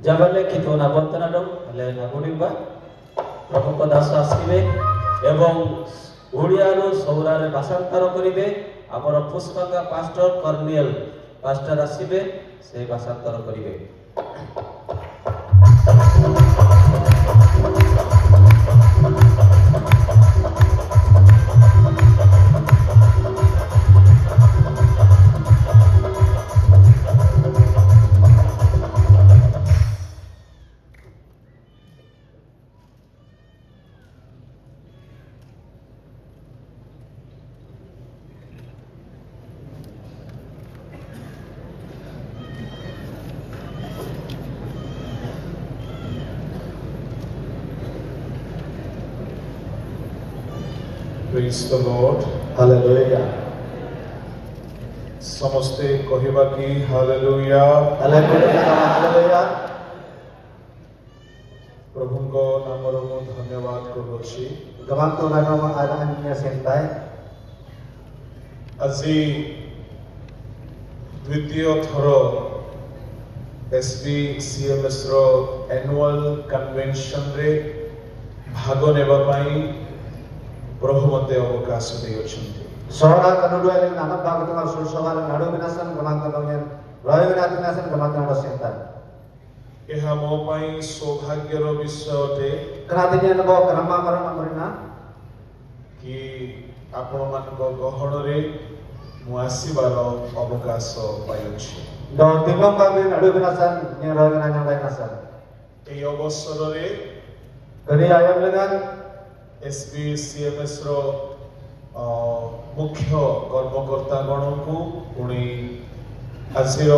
जबले कितुना बर्तनाडो ले नागुडिबा प्रभु दास आसीबे एवं ओडियारो सौरारे भाषांतर करिबे हमर पुष्पका पास्टर कर्नियल पास्टर आसीबे से भाषांतर करिबे। Praise the Lord. Hallelujah. समस्ते कहिबा कि हालेलुया। Hallelujah. प्रभु को नामर मु धन्यवाद करूछि। गवान तो नाम आदरणीय सेंताय আজি द्वितीय थर SBCMS रो एनुअल कन्वेंशन रे भाग नेबा पई प्रभु मते अवकाश देउछन्ति। सोरा कनुडु एले नाम भागतमा सुरसवार नाडु विनाशन गवान तो नय रयविनाथ विनाशन गवान तो सेंताय एहा मो पई सौभाग्यर विषय अटे क्रादिने नबो क्रमा मरण मरिना कि आपण मान गहण रे मु आसीबार अवकाश पाइछि। दो दिनम बाबे नाडु विनाशन ने रयविनाथ विनाशन ए अवसर रे करी आयम लगन SBCMS रो मुख्य कर्मकर्ता गण को पुणी आजिर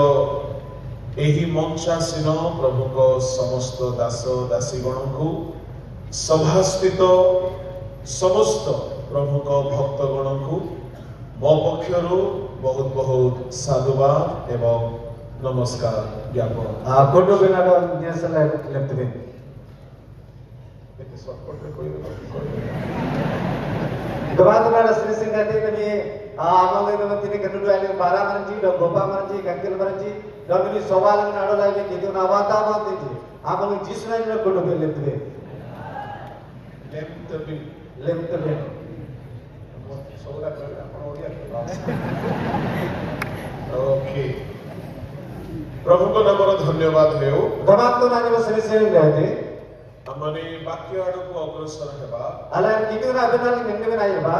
एही मंचासीन प्रभु को समस्त दास दासी गण को सभास्थित समस्त प्रभु को भक्त गण को मो पक्षरु बहुत बहुत साधुवाद एवं नमस्कार ज्ञापन। कोटो बिनाडो नेसले लेफ्टवे गवादनाडा श्री सिंगाते कनी आमाले नमतिने कनुडु आले 12 मरजी ड गोपा मरजी कंकेल मरजी डमिनी सवाल नाडो लागे किदु नावाता बातेजी आमाले जिसनाय न कोटो बे लेफ्टवे लेफ्टवे सोला कर आपण ओडिया ओके प्रभु को नम्र धन्यवाद हेउ। गवाद तो नानी श्री सिंगाते हमने वाक्य आड़ को अग्रसर हेबा अला किदुना अबनाली नेंगे नायबा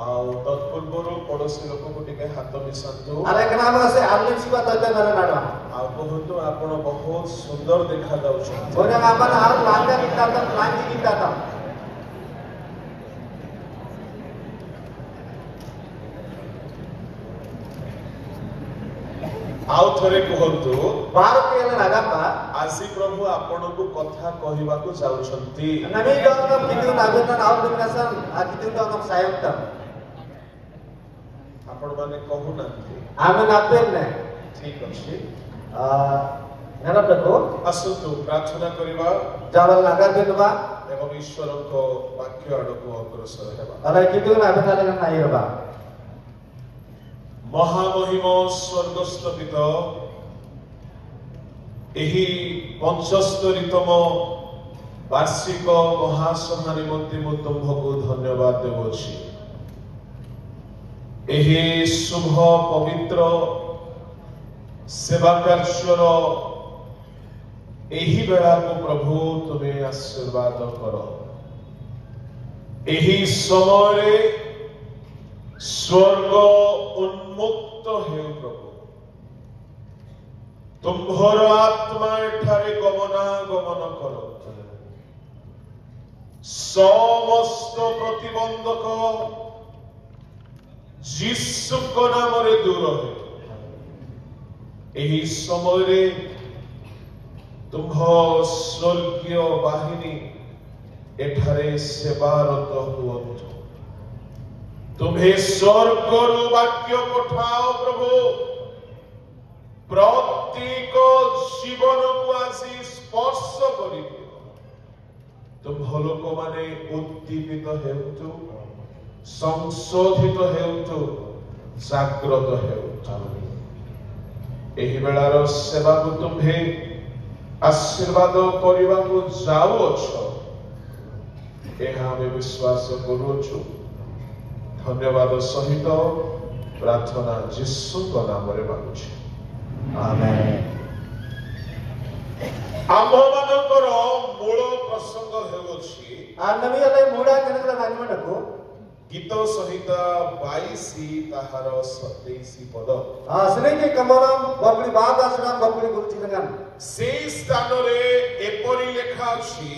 आउ तत्पूर्व पड़ोसी लोक को टिके हाथ मिसांतु अला कनाबा से आमले छिबा तते नर नाडा आउ कहंतु आपण बहुत सुंदर देखा जाउछन ओना आपन आउ लांगा किताता लांगी किताता आउ थरे कहंतु बारो केले लगापा आसी प्रभु आपण को कथा कहिबा को जाउछंती नमी डोंग किदु नागन आउ दिनासन आ किदु डोंग सायंत आपण माने कहू नथि आमे नापेन ने ठीक अछि नरा प्रभु असुतु प्रार्थना करिबा जावल लगा देबा एवं ईश्वर को वाक्य आड़ को अग्रसर हेबा अला किदु नाबनाले नायबा महामहिम स्वर्गस्थ पिता एही 75तम वार्षिक महासभा निमंत्रे मु तुमको धन्यवाद देवछि। एही शुभ पवित्र सेवा कार्यर एही बेला को प्रभु तुम्हें आशीर्वाद कर। एही समय स्वर्ग उन्मुक्त हे प्रभु तुम्भर आत्मा एठारे गमनागमन कर समस्त प्रतिबंधक जीशुଙ୍କ नामरे दूर हे। एही समय तुम्भ स्वर्गीय बाहिनी एठारे सेवारत हुअन्तु। तुम्हें स्वर्गरु वाक्य पठाओ प्रभु प्रत्येक जीवन को आसी स्पर्श करि तुम लोक माने उद्दीपित हेउतु संशोधित हेउतु जाग्रत हेउतु। एही बेलार सेवा को तुम्हें आशीर्वाद କରିବାକୁ ଯାଉଅଛ ଏହା ଆମେ ବିଶ୍ୱାସ କରୁଅଛୁ। ଧନ୍ୟବାଦ ସହିତ ପ୍ରାର୍ଥନା ଯୀଶୁଙ୍କ ନାମରେ ମାଗୁଛି, ଆମେନ୍। ଆମ୍ଭମାନଙ୍କର ମୂଳ ପ୍ରସଙ୍ଗ ହେଉଅଛି ନବୀଲେ ମୁଡ଼ା କେନକଲା ନାନିମନକୁ ଗୀତ ସଂହିତା 22 ତାହାର 27 ପଦ। ସ୍ନେହ के कमरम बकड़ी बाग आश्रम बकड़ी गुरुची लगन ସେହି ସ୍ଥାନରେ ଏପରି ଲେଖା ଅଛି,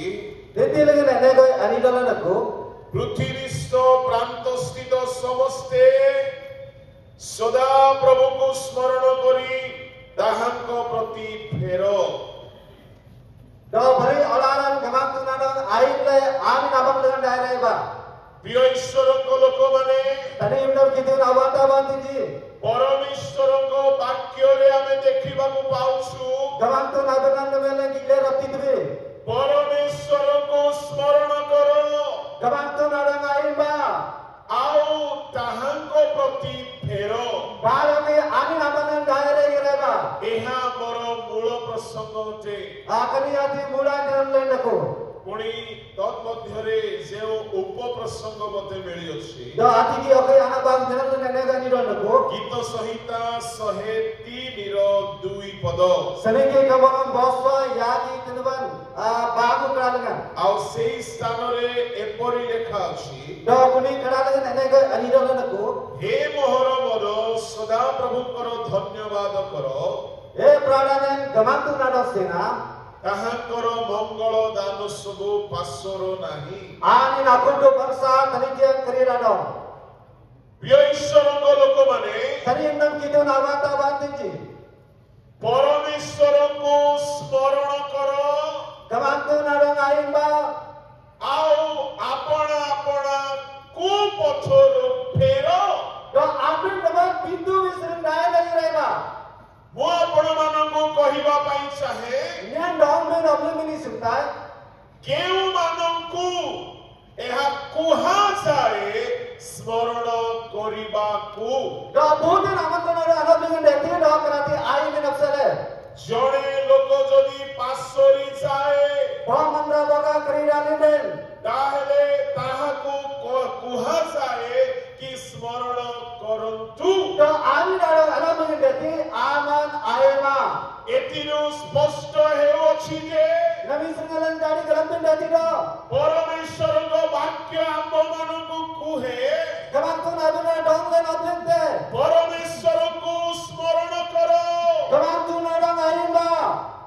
देती लगन एने कोई अनिडलनको ପୃଥିବୀସ୍ଥ ପ୍ରାନ୍ତସ୍ଥିତ ସମସ୍ତେ ସଦା ପ୍ରଭୁଙ୍କୁ ସ୍ମରଣ କରି ତାହାଙ୍କ ପ୍ରତି ଫେର। द भरी अलारन गमातु नाडो आइले आमी नाबम लगन डायरेबा ପ୍ରିୟ ଈଶ୍ୱରଙ୍କ ଲୋକମାନେ, तने इमडर कितु नावाता बांतीजी ପରମେଶ୍ୱରଙ୍କ ବାକ୍ୟରେ ଆମେ ଦେଖିବାକୁ ପାଉଛୁ गमातु नादनन मेले गिले रतितबे ପରମେଶ୍ୱରଙ୍କୁ ସ୍ମରଣ କର गमातु नाडन आइबा ଆଉ ତାହାଙ୍କ ପ୍ରତି ଫେର। बारमे आमी नाबन डायरे गिरेबा ଏହା ଆମର ମୂଳ ପ୍ରସଙ୍ଗ ଅଟେ। आकनी आदि मुड़ा निरन लेनको ପୁଣି ତନ୍ମଧ୍ୟରେ ଯେଉଁ ଉପପ୍ରସଙ୍ଗ ମୋତେ ମିଳିଅଛି, द आदि की ओके आना बाग निरन लेने गनी डनको ଗୀତ ସଂହିତା 103 ର 2 ପଦ। स्नेह के कमरम बसवा यादी तिनबन बागु करा लगन ଆଉ ସେହି ସ୍ଥାନରେ ଏପରି ଲେଖା ଅଛି, द कुनी करा लगन एने को अनिडलनको ହେ ମୋହର ମନ ସଦା ପ୍ରଭୁଙ୍କର ଧନ୍ୟବାଦ କର, ए प्राणाने गमातु नाडो सेना ତାହାଙ୍କର ମଙ୍ଗଳ ଦାନ ସବୁ ପାଶୋର ନାହିଁ। आनी नाकुंडो वर्षा तनिजे करीराडो ପ୍ରିୟ ଈଶ୍ୱରଙ୍କ ଲୋକମାନେ, तनि इमन कितु नावाता बांतीजी ପରମେଶ୍ୱରଙ୍କୁ ସ୍ମରଣ କର गमातु नाडो आइबा ଆଉ ଆପଣା ଆପଣା କୁପଥରୁ ଫେର। द आमी नबन बिंदु विसरन डायरे गिरेबा ମୁଁ ଆପଣମାନଙ୍କୁ କହିବା ପାଇଁ ଚାହେଁ, न्यान डॉन में नबले मिनी सुनता କେଉଁମାନଙ୍କୁ ଏହା କୁହାଯାଏ ସ୍ମରଣ କରିବାକୁ। द बोधे आमंत्रण अनबिगन देती द कराती आई में नफसले ଜଣେ ଲୋକ ଯଦି ପାଶୋରି ଯାଏ मंद्रा बगा करीरालिन ତାହେଲେ ତାହାକୁ କୁହାଯାଏ କି ସ୍ମରଣ କରନ୍ତୁ। द आमी नाडो अनबिगन देती आमन आएमा ଏଥିରୁ ସ୍ପଷ୍ଟ ହେଉଅଛି ଯେ नबी संगलन जानी गलत देती द ପରମେଶ୍ୱରଙ୍କ ବାକ୍ୟ ଆମ୍ଭମାନଙ୍କୁ କୁହେ, गमातु नाडो डॉन ले नबलेते ପରମେଶ୍ୱରଙ୍କୁ ସ୍ମରଣ କର। गमातु नाडो आइबा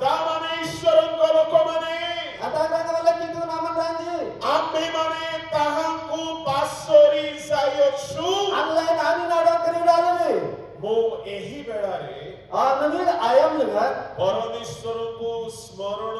ତାମାନେ ଈଶ୍ୱରଙ୍କ ଲୋକମାନେ, आता गंगवले कितु नामन रांजी ଆମ୍ଭେମାନେ ତାହାଙ୍କୁ ପାଶୋରି ଯାଇଅଛୁ। अल्लाह आमी नाडो करीरालिन ମୁଁ ଏହି ବେଳାରେ नबी आयम लगन ପରମେଶ୍ୱରଙ୍କୁ ସ୍ମରଣ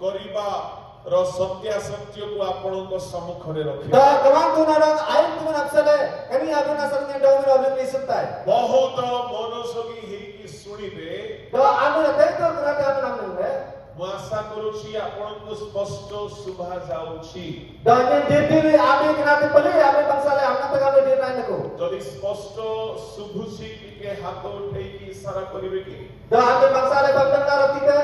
କରିବାର ସତ୍ୟାସତ୍ୟକୁ ଆପଣଙ୍କ ସମ୍ମୁଖରେ द ରଖିବା। गमातु नाडो आइम तुम नफसले कनी आदुना संगे डॉन में नबले सुनता है ବହୁତ ମନୋଯୋଗୀ ହେଇକି ଶୁଣିବେ। द आमी तेतो कराते आमी नाम ले ମୁଁ ଆଶା କରୁଛି ଆପଣଙ୍କୁ ସ୍ପଷ୍ଟ ଶୁଭା ଯାଉଛି। दाने देती भी आमी कनाते पले आमी बंसाले हमना तक आमी दे नाइ नको ଯଦି ସ୍ପଷ୍ଟ ଶୁଭୁଛି ଟିକେ ହାତ ଉଠେଇକି ଇଶାରା କରିବେ କି? द आमी बंसाले बंदना रती के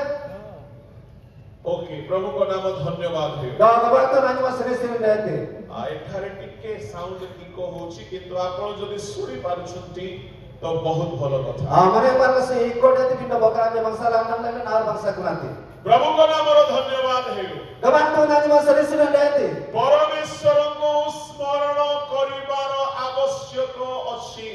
ଓକେ, ପ୍ରଭୁଙ୍କ ନାମ ଧନ୍ୟବାଦ ହେଉ। द गबरतो नानी मसरे से रहते ଏଠାରେ ଟିକେ ସାଉଣ୍ଡ ଇକୋ ହଉଛି, କିନ୍ତୁ ଆପଣ ଯଦି ଶୁଣି ପାରୁଛନ୍ତି ତ ବହୁତ ଭଲ କଥା। मने पर से इको देती कि बकरा में बंसाले हमना ले ना बंसा कुनाते ପ୍ରଭୁଙ୍କ ନାମର ଧନ୍ୟବାଦ ହେଉ। गबरतो नानी मसरे से रहते ପରମେଶ୍ୱରଙ୍କୁ ସ୍ମରଣ କରିବାର ଆବଶ୍ୟକ ଅଛି।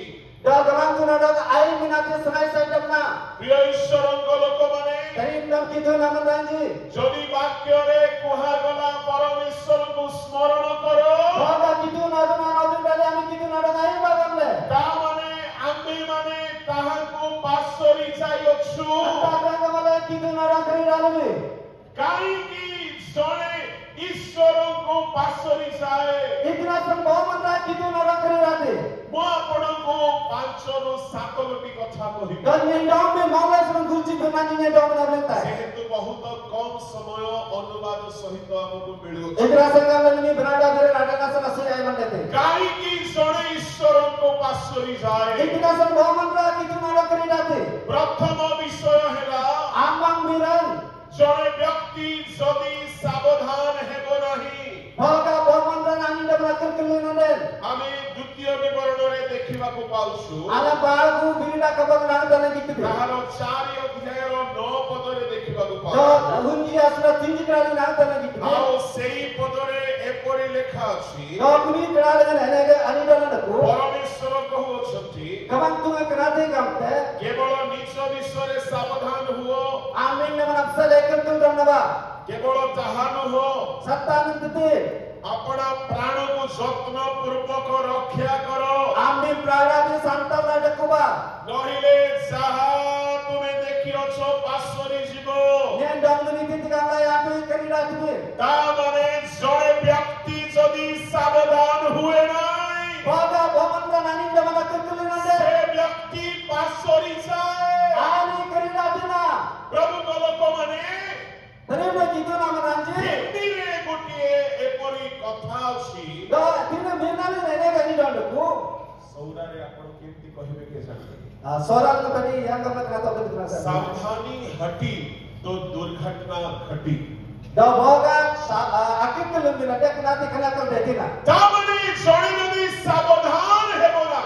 द गबरतो नाडो आई मिनाते सुनाई साइडना ପ୍ରିୟ ଈଶ୍ୱରଙ୍କ ଲୋକମାନେ, तरी नम कितु नाम रांजी ଯଦି ବାକ୍ୟରେ କୁହାଗଲା ପରମେଶ୍ୱରଙ୍କୁ ସ୍ମରଣ କର, बाबा कितु नाडो नाडो डाले आमी कितु नाडो आइबा गमले ତାମାନେ ଆମ୍ଭେମାନେ ତାହାଙ୍କୁ ପାଶୋରି ଯାଇଅଛୁ। गमले कितु नाडो करीरालिन କାହିଁକି ଜଣେ ଈଶ୍ୱରଙ୍କୁ ପାଶୋରି ଯାଏ? इतना संभव मंत्रा कितु नाडो करीराते ମୁଁ ଆପଣଙ୍କୁ 5 ରୁ 7 ଗୋଟି କଥା କହିବି। द निंडम में मामला से गुलची बनानी ने डॉम ना लेता है ଯେହେତୁ ବହୁତ କମ ସମୟ ଅନୁବାଦ ସହିତ ଆମକୁ ମିଳୁଅଛି, इतना संगम में बनाडा दे नाडा ना से नसे आइ मन देते କାହିଁକି ଜଣେ ଈଶ୍ୱରଙ୍କୁ ପାଶୋରି ଯାଏ? इतना संभव मंत्रा कितु नाडो करीराते ପ୍ରଥମ ବିଷୟ ହେଲା आमंग मिरन ଜଣେ पाउछु Ala bagu birida kabang nang tane gitu. ତାହାର 4 ଅଧ୍ୟାୟର 9 ପଦରେ ଦେଖିବାକୁ Do ପାଉଛୁ hunji asra tinji kali nang tane gitu. ଆଉ ସେଇ ପଦରେ ଏପରି ଲେଖା ଅଛି Do kuni kali kan henege ani dana naku. ପରମେଶ୍ୱର କହୁଛନ୍ତି Kabang tunga kenate kamte. କେବଳ ନିଜ ବିଷୟରେ ସାବଧାନ ହୁଅ Amin naman apsal ekam tum dam naba. କେବଳ ତାହା ନୁହଁ Sattanam tete. ଆପଣା ପ୍ରାଣକୁ ଯତ୍ନ ପୂର୍ବକ ରକ୍ଷା କର Amin prada di santal ada kuba. ନହେଲେ ଯାହା ତୁମେ ଦେଖିଅଛ ପାଶୋରି ଯିବ Nyen dam duni titi kamla yapu kerida tumi. ତା ମାନେ ଜଣେ ବ୍ୟକ୍ତି ଯଦି ସାବଧାନ ହୁଏ ନାହିଁ Baga bomanda nani damana kekuli nande. ସେ ବ୍ୟକ୍ତି ପାଶୋରି ଯାଏ Ani kerida tina. ପ୍ରଭୁଙ୍କ ଲୋକମାନେ Terima gitu nama ranji. ହିନ୍ଦୀରେ ଗୋଟିଏ ଏପରି କଥା ଅଛି Do tina mirnali nene kani dandaku. ସୌରାରେ ଆପଣ କେମିତି କହିବେ କେଜାଣି Soral ko tadi yang kamu kata betul betul. ସାବଧାନୀ ହଟି ତ ଦୁର୍ଘଟଣା ଘଟି Do boga akib ke lumbi nade kenati kena kau detina. ତା ମାନେ ଜଣେ ଯଦି ସାବଧାନ ହେବ ନା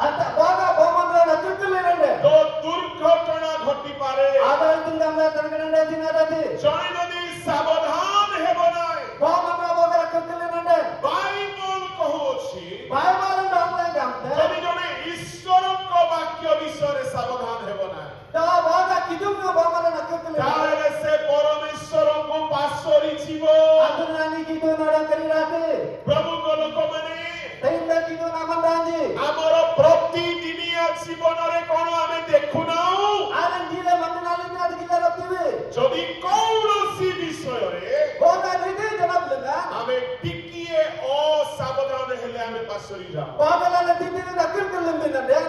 Anta boga bomanda na kekuli nande. ତ ଦୁର୍ଘଟଣା ଘଟିପାରେ Ada itu gamla terkena detina tadi. ଜଣେ ଯଦି ସାବଧାନ ହେବ ନାହିଁ Bomanda boga kekuli nande. Bible କହୁଛି Bayi malam damla gamte. ଯଦି ଜଣେ ଈଶ୍ୱରଙ୍କ ବାକ୍ୟ ବିଷୟରେ ସାବଧାନ ହେବ ନାହିଁ Do boga kidunga bomanda na kekuli. ତାହେଲେ ସେ ପରମେଶ୍ୱରଙ୍କୁ ପାଶୋରି ଯିବ Adu nani kidu nada kerirate. ପ୍ରଭୁଙ୍କ ଲୋକମାନେ Terinda kidu naman ranji. ଆମର ପ୍ରତିଦିନିଆ ଜୀବନରେ କଣ ଆମେ ଦେଖୁନାହୁଁ Alan gila mandinali ni adu gila raptiwe. ଯଦି କୌଣସି ବିଷୟରେ Boga niti janab lengan. ଆମେ ଟିକିଏ ଅସାବଧାନ ହେଲେ ଆମେ ପାଶୋରି ଯାଉ Boga lala titi ni nakir ke lumbi nande.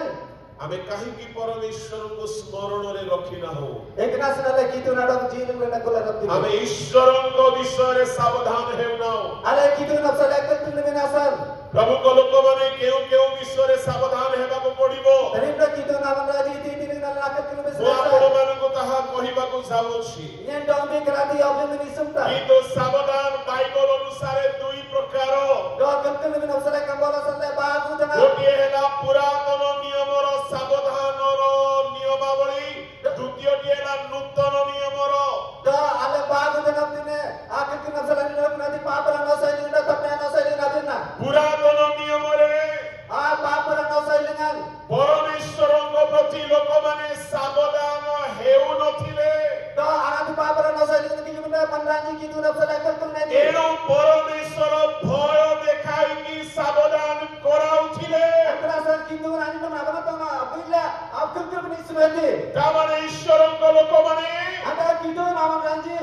ଆମେ କାହିଁକି ପରମେଶ୍ୱରଙ୍କୁ ସ୍ମରଣରେ ରଖିନାହୁଁ Ek nasional kidu nada jilu lena kula raptiwe. ଆମେ ଈଶ୍ୱରଙ୍କ ବିଷୟରେ ସାବଧାନ ହେଉନାହୁଁ Ale kidu napsal ekam tu lumbi nasal. ପ୍ରଭୁଙ୍କ ଲୋକମାନେ କେଉଁ କେଉଁ ବିଷୟରେ ସାବଧାନ ହେବାକୁ ପଡିବ Terinda kidu naman raji titi ni nala nakir ke lumbi ମୁଁ nasal. ଆପଣମାନଙ୍କୁ ତାହା କହିବାକୁ ଯାଉଛି Yen dombi kerati obli ni sumta. କିନ୍ତୁ ସାବଧାନ ବାଇବଲ ଅନୁସାରେ 2 ପ୍ରକାର Do kekul lumbi napsal ekam bola sallai bagu jangan. ଗୋଟିଏ ହେଲା ପୁରାତନ ନିୟମର ସାବଧାନର ନିୟମାବଳୀ ଦ୍ୱିତୀୟଟି ହେଲା ନୂତନ ନିୟମର Do ale bagu jangan tine. Akir ke napsal ni lok nadi papara no sai linda tapne no sai linda dinna. ପୁରାତନ ନିୟମରେ Papara no sai lingan. ପରମେଶ୍ୱରଙ୍କ ପ୍ରତି ଲୋକମାନେ ସାବଧାନ ହେଉନଥିଲେ Do anati papara no sai lingan kidu benda manranji kidu napsal ekam tu nadi. ଏଣୁ ପରମେଶ୍ୱର ଭୟ ଦେଖାଇକି ସାବଧାନ କରାଉଥିଲେ Terasa kidu nani nama apa nama bila akir ke ni semedi. ତାମାନେ ଈଶ୍ୱରଙ୍କ ଲୋକମାନେ Ada kidu nama ranji.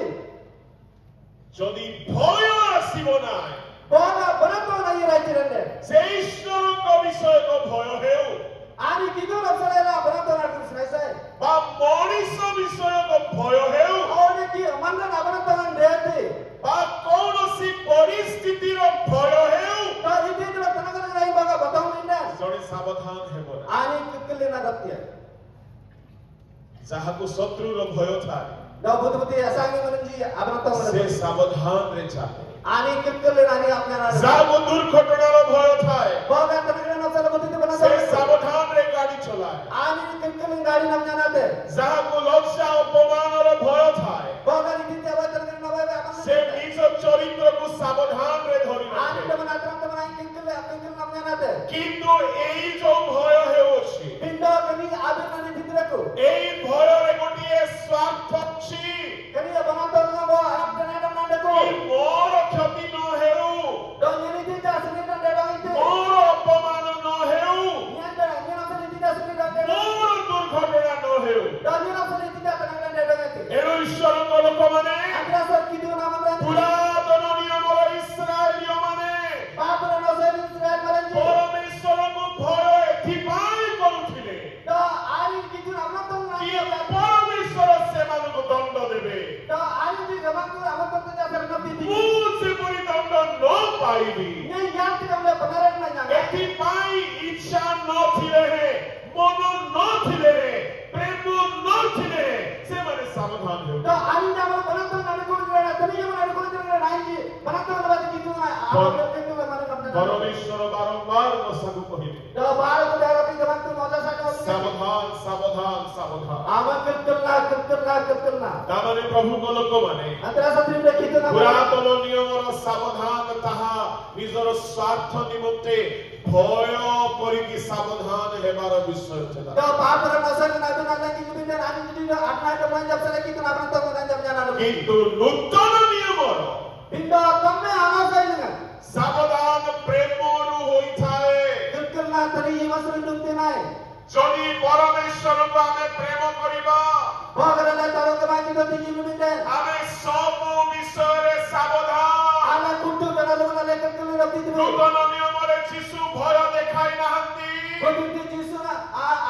ଯଦି ଭୟ ଆସିବ ନାହିଁ Boga berato na irai tirande. ସେ ଈଶ୍ୱରଙ୍କ ବିଷୟକ ଭୟ ହେଉ Ani kidu napsal era berato na kurus sai. ବା ମଣିଷ ବିଷୟକ ଭୟ ହେଉ Aune ki manna na berato na deati. ବା କୌଣସି ପରିସ୍ଥିତିର ଭୟ ହେଉ To itu juga tenaga rai baga batau linda. ଜଣେ ସାବଧାନ ହେବ ନା Ani kekeli na raptia. ଯାହାକୁ ଶତ୍ରୁର ଭୟ ଥାଏ Do buti asangi menunji abrato ସେ na. ସାବଧାନରେ ଚାଲେ Ani kekeli nani apna na. ଯାହାକୁ ଦୁର୍ଘଟଣାର ଭୟ ଥାଏ Boga tenaga napsal buti bana ସେ sai. ସାବଧାନରେ ଗାଡି ଚଲାଏ Ani kekeli gari namnya nate. ଯାହାକୁ ଲଜ୍ଜା ଅପମାନର ଭୟ ଥାଏ Boga ni tinja ba tenaga na ba ସେ ନିଜ ଚରିତ୍ରକୁ ସାବଧାନରେ ଧରି Ani ରଖେ teman teman kekeli namnya nate. କିନ୍ତୁ ଏଇ ଯୋଉ ଭୟ ହେଉଅଛି Pindo kini abe nani fitraku. ଏଇ ଭୟରେ ଗୋଟିଏ ସ୍ୱାର୍ଥ ଅଛି Kani banato na bo apna na nandaku. କି ମୋର କ୍ଷତି ନ ହେଉ Do ini tinja sini na dedo itu. ମୋର ଅପମାନ ନ ହେଉ Nyanda nyana sini tinja sini na dedo. ମୋର ଦୁର୍ଘଟଣା ନ ହେଉ Do nyana sini tinja tenaga na dedo itu. ଏଣୁ ଈଶ୍ୱରଙ୍କ ଲୋକମାନେ Adrasar kidu nama ranji. ପୁରାତନ ନିୟମର ଇସ୍ରାଏଲୀୟମାନେ Papara no sai Israel maranji. ପରମେଶ୍ୱରଙ୍କୁ ଭୟ ଏଥିପାଇଁ କରୁଥିଲେ Do ari kidu amato na. କି ପରମେଶ୍ୱର ସେମାନଙ୍କୁ ଦଣ୍ଡ ଦେବେ Do ari di gamanku amato tinja serna piti. ମୁଁ ସେପରି ଦଣ୍ଡ ନ ପାଇବି Ni yang tidak boleh benaran na nyanga. ଏଥିପାଇଁ ଇଚ୍ଛା ନଥିଲେ ମନ ନଥିଲେ ପ୍ରେମ ନଥିଲେ ସେମାନେ ସାବଧାନ ହେଉ Do ari nama banato na ko na tani nama na ko na naiji. Banato na ba kidu na. Ayo kidu na mana namna. ପରମେଶ୍ୱର ବାରମ୍ବାର ମଶାକୁ କହିଲେ Do baru ko dapat gamanku mo ସାବଧାନ Aman kirkirna. ତାମାନେ ପ୍ରଭୁଙ୍କ ଲୋକମାନେ Antara satri bre kitu na. ପୁରାତନ ନିୟମର ସାବଧାନ ତାହା ନିଜର ସ୍ୱାର୍ଥ ନିମନ୍ତେ ଭୟ କରିକି ସାବଧାନ ହେବାର ବିଷୟ ଥିଲା Do baapara nasar na do na ki jubin na ani judi atna to panjab sare kitu na apna to panjab jana lo. କିନ୍ତୁ ନୂତନ ନିୟମର Bindo kamme ama sainga. ସାବଧାନ ପ୍ରେମରୁ ହୋଇଥାଏ Kirkirna tari masrin dumte nai. ଯଦି ପରମେଶ୍ୱରଙ୍କୁ ଆମେ ପ୍ରେମ କରିବା Bagara na taro ke baki do ti jubin de. ଆମେ ସବୁ ବିଷୟରେ ସାବଧାନ Ala kuntu kana lo na le kirkirna rabdi tu. ନୂତନ ନିୟମରେ ଯୀଶୁ ଭୟ ଦେଖାଇ ନାହାନ୍ତି Kodinti jisu na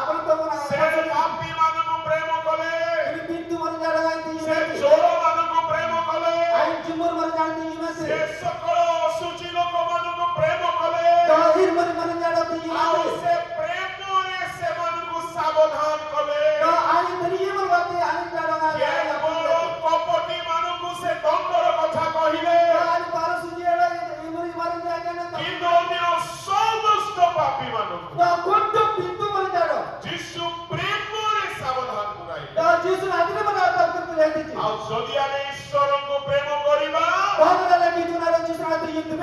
abang to na. ସେ ପାପୀ ମାନଙ୍କୁ ପ୍ରେମ କଲେ Ini pintu mar jada ngai ti ସେ jubin. ଚୋର ମାନଙ୍କୁ ପ୍ରେମ କଲେ Ain jumur mar jada ti jubin ସେ se. ସକଳ ଅଶୁଚି ଲୋକମାନଙ୍କୁ ପ୍ରେମ କଲେ Do hir mar jada ti ଆଉ jubin se. ସେ ପ୍ରେମରେ ସେମାନଙ୍କୁ ସାବଧାନ କଲେ Do ani tari mar bati ani jada ngai. କେବଳ କପଟୀ ମାନଙ୍କୁ ସେ ଦଣ୍ଡର କଥା କହିଲେ Ani para suji ala imuri mar jada na. କିନ୍ତୁ ଅନ୍ୟ ସମସ୍ତ ପାପୀ ମାନଙ୍କୁ Do kuntu pintu mar jada. ଯୀଶୁ ପ୍ରେମରେ ସାବଧାନ କରାଇଲେ Do jisu na adine mar ata kirkirna ti. ଆଉ ଯଦି ଆମେ ଈଶ୍ୱରଙ୍କୁ ପ୍ରେମ କରିବା Bagara la kitu na jisu na ti jubin.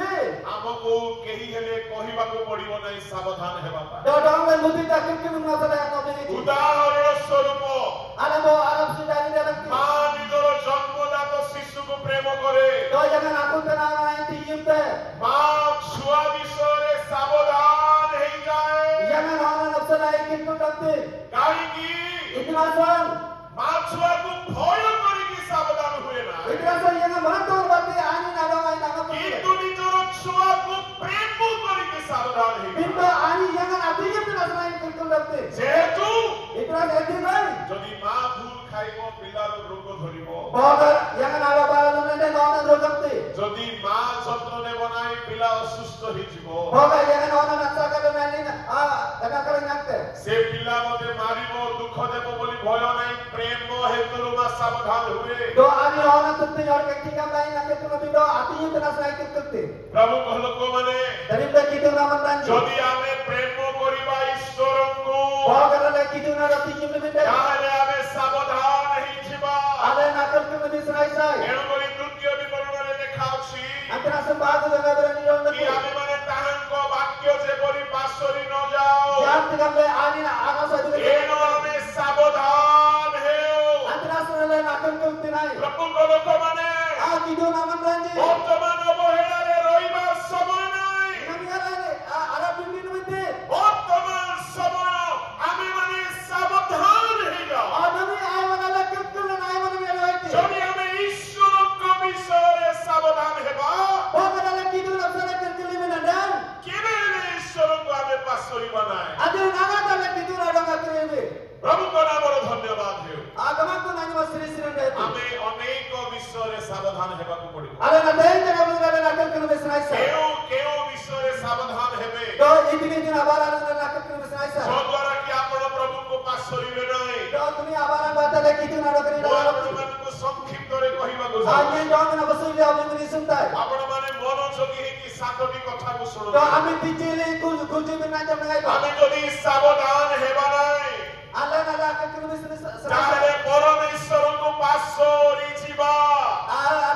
ଆମକୁ କେହି ହେଲେ କହିବାକୁ ପଡିବ ନାହିଁ ସାବଧାନ ହେବା ପାଇଁ Do dong le muti ta kirkirna na sala na bini. ଉଦାହରଣ ସ୍ୱରୂପ Ala do arab sudani de rakti. ମା ନିଜର ଜନ୍ମଦାତ ଶିଶୁକୁ ପ୍ରେମ କରେ Do jangan aku kena ngai ti jubin. ମା ଛୁଆ ବିଷୟରେ ସାବଧାନ ହେଇଯାଏ Jangan orang nafsu ikin tu takdir. କାହିଁକି Ikhlasan. ମା ଛୁଆକୁ ଭୟ କରିକି ସାବଧାନ ହୁଏ ନା Ikhlasan jangan meratul bati ani nada ngai nama କିନ୍ତୁ ନିଜର ଛୁଆକୁ ପ୍ରେମ କରିକି ସାବଧାନ ହେଇଯାଏ Pintu ani jangan abdi je tu nafsu ikin tu takdir. ଯେହେତୁ Ikhlas itu ngai. ଯଦି ମା ଭୁଲ ଖାଇବ ପିଲାର ରୋଗ ଧରିବ Bagar jangan ada balu nende orang rokapti. ଯଦି ମା ଯତ୍ନ ନେବ ନାହିଁ ପିଲା ଅସୁସ୍ଥ ହେଇଯିବ Bagar jangan orang nafsu kalau nani kena kalau nyakte. ସେ ପିଲା ମତେ ମାରିବ ଦୁଃଖ ଦେବ ବୋଲି ଭୟ ନାହିଁ ପ୍ରେମ ହେତୁରୁ ମା ସାବଧାନ ହୁଏ Do ani orang tutti orang ketika lain nak tu nabi do ati je tu nafsu ikin takdir. ପ୍ରଭୁଙ୍କ ଲୋକମାନେ Dari begitu nama tanji. ଯଦି ଆମେ ପ୍ରେମ କରିବା ଈଶ୍ୱରଙ୍କୁ Bagar le kitu na rati jumli bende. ତାହେଲେ ଆମେ ସାବଧାନ ହେଇଯିବା Ada nakal tu nabi serai sai. ତେଣୁକରି ତୃତୀୟ ବିବରଣରେ ଲେଖା ଅଛି Antara sembah tu jangan berani orang କି takdir. ଆମେମାନେ ତାହାଙ୍କ ବାକ୍ୟ ଯେପରି ପାଶୋରି ନ ଯାଉ Jangan tinggal le ani na anak saya juga. ଏଣୁ ଆମେ ସାବଧାନ ହେଉ Antara sana nakal tu tinai. ପ୍ରଭୁଙ୍କ ଲୋକମାନେ Kidu nama ranji. ବର୍ତ୍ତମାନ ଅବହେଳାରେ ରହିବା ସମୟ ନାହିଁ Kami ada ni ada pimpin mesti. ବର୍ତ୍ତମାନ ସମୟ ଆମେମାନେ ସାବଧାନ ହେଇଯାଉ Kami ayam ada kekal dan ayam ada yang lain. ଯଦି ଆମେ ଈଶ୍ୱରଙ୍କ ବିଷୟରେ ସାବଧାନ ହେବା Bapak ada kidu nak sana kekal ini dan. କେବେ ହେଲେ ଈଶ୍ୱରଙ୍କୁ ଆମେ ପାଶ କରିବା ନାହିଁ Ada nama ada kidu ada kekal ini. ପ୍ରଭୁଙ୍କ ନାମର ଧନ୍ୟବାଦ ହେଉ Agama tu nani masih sering dah. ଆମେ ଅନେକ ବିଷୟରେ ସାବଧାନ ହେବାକୁ ପଡିବ Ada nanti jangan berada nakal kekal mesti naik. କେଉଁ କେଉଁ ବିଷୟରେ ସାବଧାନ ହେବେ Do itu ni jangan abaran ada nakal kekal mesti naik. ଯଦ୍ୱାରା କି ଆପଣ ପ୍ରଭୁଙ୍କୁ ପାଶୋରିବେ ନାହିଁ Do tumi abaran bata le kidu nak kekal ମୁଁ ini. ଆପଣମାନଙ୍କୁ ସଂକ୍ଷିପ୍ତରେ କହିବାକୁ Ani ଚାହୁଁଛି jangan apa sulit apa yang disuntai. ଆପଣମାନେ ମନୋଯୋଗୀ ହେଇକି ସାତଟି କଥାକୁ Do ଶୁଣନ୍ତୁ kami dicili kunci mengajar mengajar. ଆମେ ଯଦି ସାବଧାନ ହେବା ନାହିଁ Allah nada kekal mesti ତାହେଲେ serai. ପରମେଶ୍ୱରଙ୍କୁ ପାଶୋରି ଯିବା Allah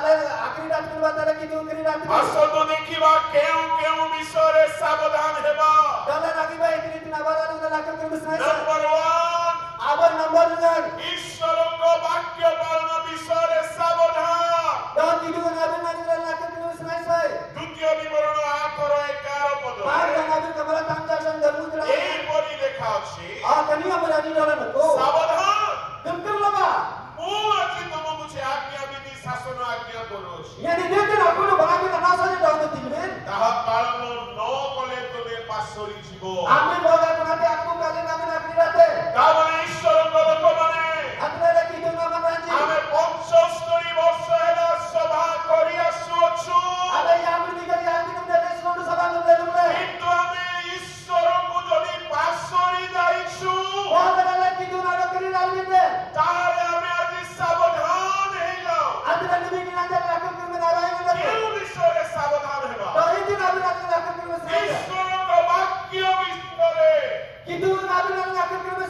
akhir dah tu bata le kidu akhir dah tu. ଆସନ୍ତୁ ଦେଖିବା କେଉଁ କେଉଁ ବିଷୟରେ ସାବଧାନ ହେବା Kalau lagi baik ini tidak barat dengan nakal kekal mesti naik. Number 1 Abar nombor dengan. ଈଶ୍ୱରଙ୍କ ବାକ୍ୟ ପାଳନ ବିଷୟରେ ସାବଧାନ Do kidu nabi nabi dengan nakal kekal mesti naik. ଦ୍ୱିତୀୟ ବିବରଣ 8:11 ପଦ Baik dan nabi kepala tangjar dan dalam mudra. ଏହିପରି ଲେଖା ଅଛି Kami yang berani dalam itu. ସାବଧାନ Kekal lama. ମୁଁ ଆଜି ତୁମକୁ ସେ ଆଜ୍ଞା ବିଧି ଶାସନ ଆଜ୍ଞା କରୁଅଛି Yang dia tu aku tu bagai kita nasa je dalam itu tinggal. ତାହା ପାଳନ ନ କଲେ ତୁମେ ପାଶୋରି ଯିବ Amin bagai penanti aku kali nabi nabi rate. ତାମାନେ ଈଶ୍ୱରଙ୍କ ଲୋକମାନେ Aku ada kidu nama ranji. ଆମେ 75 ବର୍ଷ ହେଲା ସଭା କରି ଆସୁଅଛୁ Ada yang berbicara yang kita dari seluruh sabang dan mulai. କିନ୍ତୁ ଆମେ ଈଶ୍ୱରଙ୍କୁ ଯଦି ପାଶୋରି ଯାଇଛୁ Bagai ada kidu nama kiri dalam itu. ତାହେଲେ ଆମେ ଆଜି ସାବଧାନ ହେଇଯାଉ Ada nabi ini nanti nakal kekal menarai itu. କେଉଁ ବିଷୟରେ ସାବଧାନ ହେବା Do itu nabi nabi nakal kekal mesti naik. ଈଶ୍ୱରଙ୍କ ବାକ୍ୟ ବିଷୟରେ Kidu nabi nabi nakal kekal mesti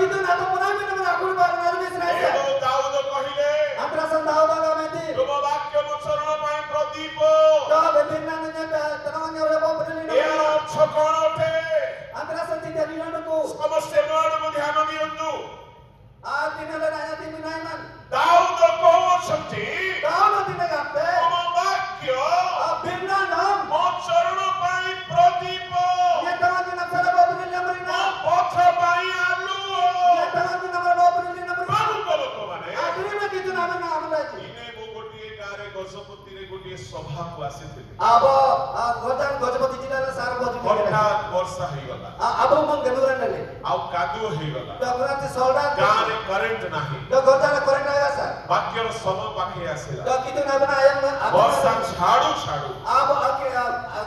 gitu na to puna min na akul bar na vis na sa ଏବଂ ଦାଉଦ କହିଲେ antara sandaw ba gameti ତୁମ ବାକ୍ୟ ଉଚ୍ଚାରଣ ପାଇଁ Pradeep to bebin na nya tanong nya re bo pudili ଏହାର na ଅର୍ଥ କଣ ଅଟେ antara santi dari landu ସମସ୍ତେ ମୋ ଆଡ଼କୁ ଧ୍ୟାନ ଦିଅନ୍ତୁ a dinala na nya timinai man ଦାଉଦ କହୁଛନ୍ତି tao na tinagape ତୁମ ବାକ୍ୟ a binna nam ମୋ ଚରଣ ପାଇଁ Pradeep nya tanong nya sala bo pudili na ମୋ marina ପଥ ପାଇଁ ଆଲୁଅ nya tanong nya bo pudili na marina ପ୍ରଭୁଙ୍କ ଲୋକମାନେ a dinala gitu na man amlaji ଦିନେ ମୁଁ ଗୋଟିଏ ଗାଁରେ ଗଜପତିରେ ଗୋଟିଏ ସଭାକୁ ଆସିଥିଲି abo gojan gojapati jila na sar boji ହଠାତ୍ ବର୍ଷା ହେଇଗଲା abo man ganuran nale ଆଉ କାଦୁଅ ହେଇଗଲା to kurati soldat ଗାଁରେ କରେଣ୍ଟ ନାହିଁ to gojala korena aya sa ବାକ୍ୟର ସମୟ ପାଖେଇ ଆସିଲା to gitu na bana ayam ବର୍ଷା ଛାଡୁ ଛାଡୁ abo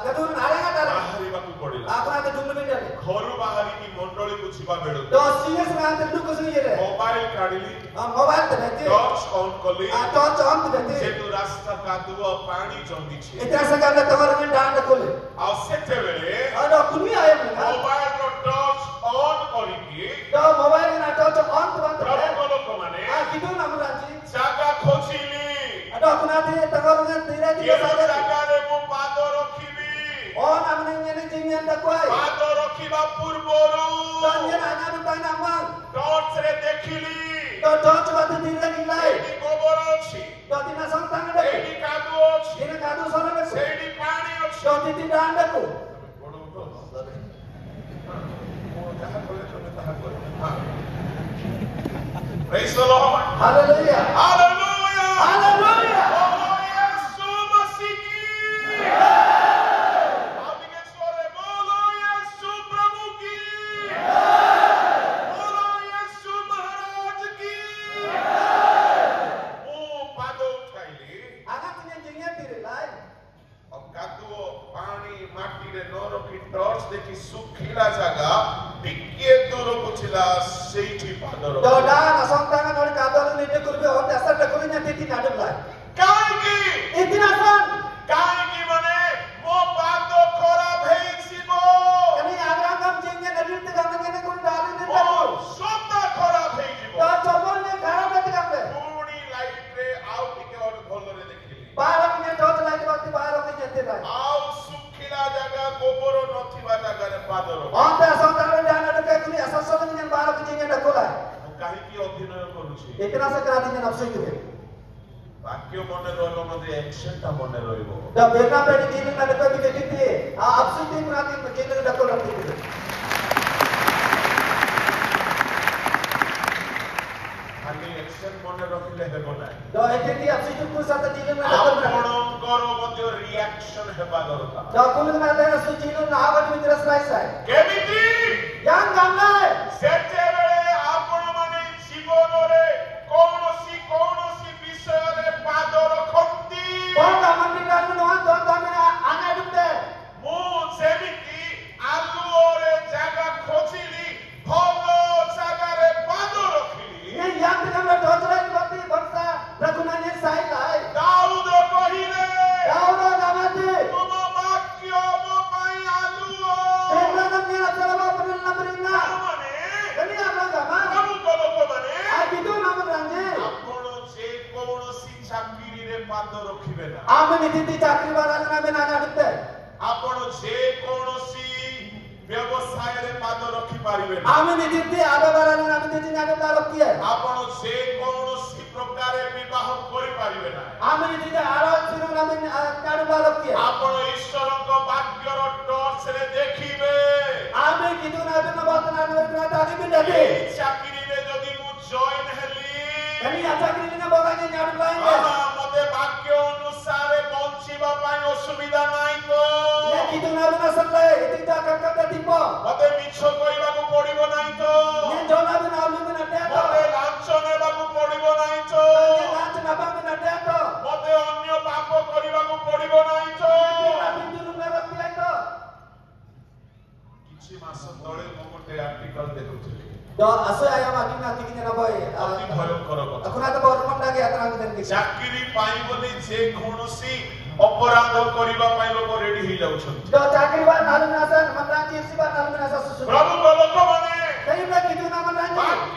ganuran arenga tare ବାହାରିବାକୁ ପଡିଲା apna te dumuni nale ଘରୁ ବାହାରିକି ମଣ୍ଡଳୀକୁ ଯିବା ବେଳକୁ to CS na te duko suyere mobile କାଢିଲି mobile te beti torch on କଲି to on te beti ସେଠୁ ରାସ୍ତା କାଦୁଅ ପାଣି ଜମିଛି itra sagala tamar men dand kole ଆଉ ସେତେବେଳେ ado kuni ayam na ମୋବାଇଲର ଟର୍ଚ ଅନ୍ କରିକି to mobile na to on te bant ପ୍ରଭୁଙ୍କ ଲୋକମାନେ gitu na muranji ଜାଗା ଖୋଜିଲି ado apna te tamar men tira କେଉଁ tira sagala ଜାଗାରେ ମୁଁ ପାଦ ରଖିବି on amne nyene jinyan da koi ପାଦ ରଖିବା ପୂର୍ବରୁ tanyan anyaru paina amang ଟର୍ଚରେ ଦେଖିଲି to batu tira gilai ଏଇଠି ଗୋବର ଅଛି to tina santang de ଏଇଠି କାଦୁଅ ଅଛି tina kadu sona be ସେଇଠି ପାଣି ଅଛି to titi dand ko Praise the Lord. hallelujah Hallelujah. hallelujah बोलो यीशु मसीह की। आप के स्वरे बोलो यीशु प्रभु की। बोलो यीशु महाराज की। ମୁଁ ପାଦ ଉଠାଇଲି aga tina jinyan tire lai ଆଉ କାଦୁଅ ପାଣି ମାଟିରେ ନ ରଖି ଟର୍ଚ ଦେଖି ଶୁଖିଲା ଜାଗା ଟିକିଏ ଦୂରକୁ ଥିଲା ସେଇଠି ପାଦ to ରଖିଲି। da na santang nori kadu ni de kurbe on asar de kuri nya titi na dum lai କାହିଁକି itina san କାହିଁକି ମାନେ ମୋ ପାଦ ଖରାପ ହେଇଯିବ kani aga gam jinyan na rit gam nyene kuri dali ni ମୋ ta ସତ୍ତା ଖରାପ ହେଇଯିବ to chobol ne khara bet gam be ପୁଣି ଲାଇଟରେ ଆଉ ଟିକେ ଭଲରେ ଦେଖିଲି baro nya to lai bati baro ke jete lai ଆଉ ଶୁଖିଲା ଜାଗା ଗୋବର ନଥିବା ଜାଗାରେ ପାଦ ରଖ on da santang ne dana de kuri asar so nyen baro ke jinyan da kolai ମୁଁ କାହିଁକି ଅଭିନୟ କରୁଛି itina sa krati nya nafsu tu ବାକ୍ୟ ମନେ ରହିବ ମୋତେ ଆକ୍ସନଟା ମନେ ରହିବ da bena pe di jinyan na de ko ke titi a apsu ti krati jinyan da kol rakti ଖାଲି ଆକ୍ସନ ମନେ ରଖିଲେ ହେବ ନାହିଁ to etiti apsu tu ku sa ta jinyan na da kol rakti ଆପଣଙ୍କର ମଧ୍ୟ reaction ହେବା ଦରକାର da kulun na da su jinyan na avat mitras lai sai କେମିତି yang gam lai ସେତେବେଳେ ଆପଣମାନେ ଜୀବନରେ କୌଣସି ବିଷୟରେ ପାଦ ରଖନ୍ତି kon da man ni da no an don da mina anga dum de ମୁଁ ସେମିତି ଆଲୁଅରେ ଜାଗା ଖୋଜିଲି ଭଲ ଜାଗାରେ ପାଦ ରଖିଲି ye yang de gam da to lai bati baksa rakuna ne sai lai ଦାଉଦ କହିଲେ daudo gamati ତୁମ ବାକ୍ୟ ମୋ ପାଇଁ ଆଲୁଅ bena gam ni asar ba pudil na marina ମାନେ kani aga gama ପ୍ରଭୁଙ୍କ ଲୋକମାନେ a gitu na maranje ଆପଣ ଯେକୌଣସି ଚାକିରିରେ ପାଦ ରଖିବେ ନା ame ni titi chakri bara na bena anga dum de ଆପଣ ଯେକୌଣସି ବ୍ୟବସାୟରେ ପାଦ ରଖିପାରିବେ ନା ame ni titi aga bara na titi nya da rokti hai ଆପଣ ଯେକୌଣସି ପ୍ରକାରେ ବିବାହ କରିପାରିବେ ନା ame ni titi ara siru na men kadu ba rokti hai ଆପଣ ଈଶ୍ୱରଙ୍କ ବାକ୍ୟର ଟର୍ଚ୍ଚରେ ଦେଖିବେ ame gitu na bena bat na na ta ni bin de ଏଇ ଚାକିରିରେ ଯଦି ମୁଁ ଜଏନ୍ ହେଲି kani chakri ni na boga nya nya dum lai ମତେ ବାକ୍ୟ ଅନୁସାରେ ବଞ୍ଚିବା ପାଇଁ ଅସୁବିଧା ନାହିଁ ତ ye gitu na bena saklai tita kakka tipo ମତେ ମିଛ କହିବାକୁ ପଡିବ ନାହିଁ ତ ye jona bena alu bena de to ମତେ ଲାଞ୍ଚ ନେବାକୁ ପଡିବ ନାହିଁ ତ ye lach na ba bena de to ମତେ ଅନ୍ୟ ପାପ କରିବାକୁ ପଡିବ ନାହିଁ ତ na bindu na rokti hai to କିଛି ମାସ ତଳେ ମୁଁ ଗୋଟେ ଆର୍ଟିକଲ ଦେଖୁଥିଲି do aso ayam agi na tikinya na boy ଅତି ଭୟଙ୍କର କଥା akuna to bor mon dagi atana mi den ଚାକିରି ପାଇଁ ବୋଲି ଯେକୌଣସି ଅପରାଧ କରିବା ପାଇଁ ଲୋକ ରେଡି ହେଇଯାଉଛନ୍ତି do chakri ba nalu na san manranji si ba nalu na sa susu ପ୍ରଭୁଙ୍କ ଲୋକମାନେ kai na gitu na manranji ବାକ୍ୟ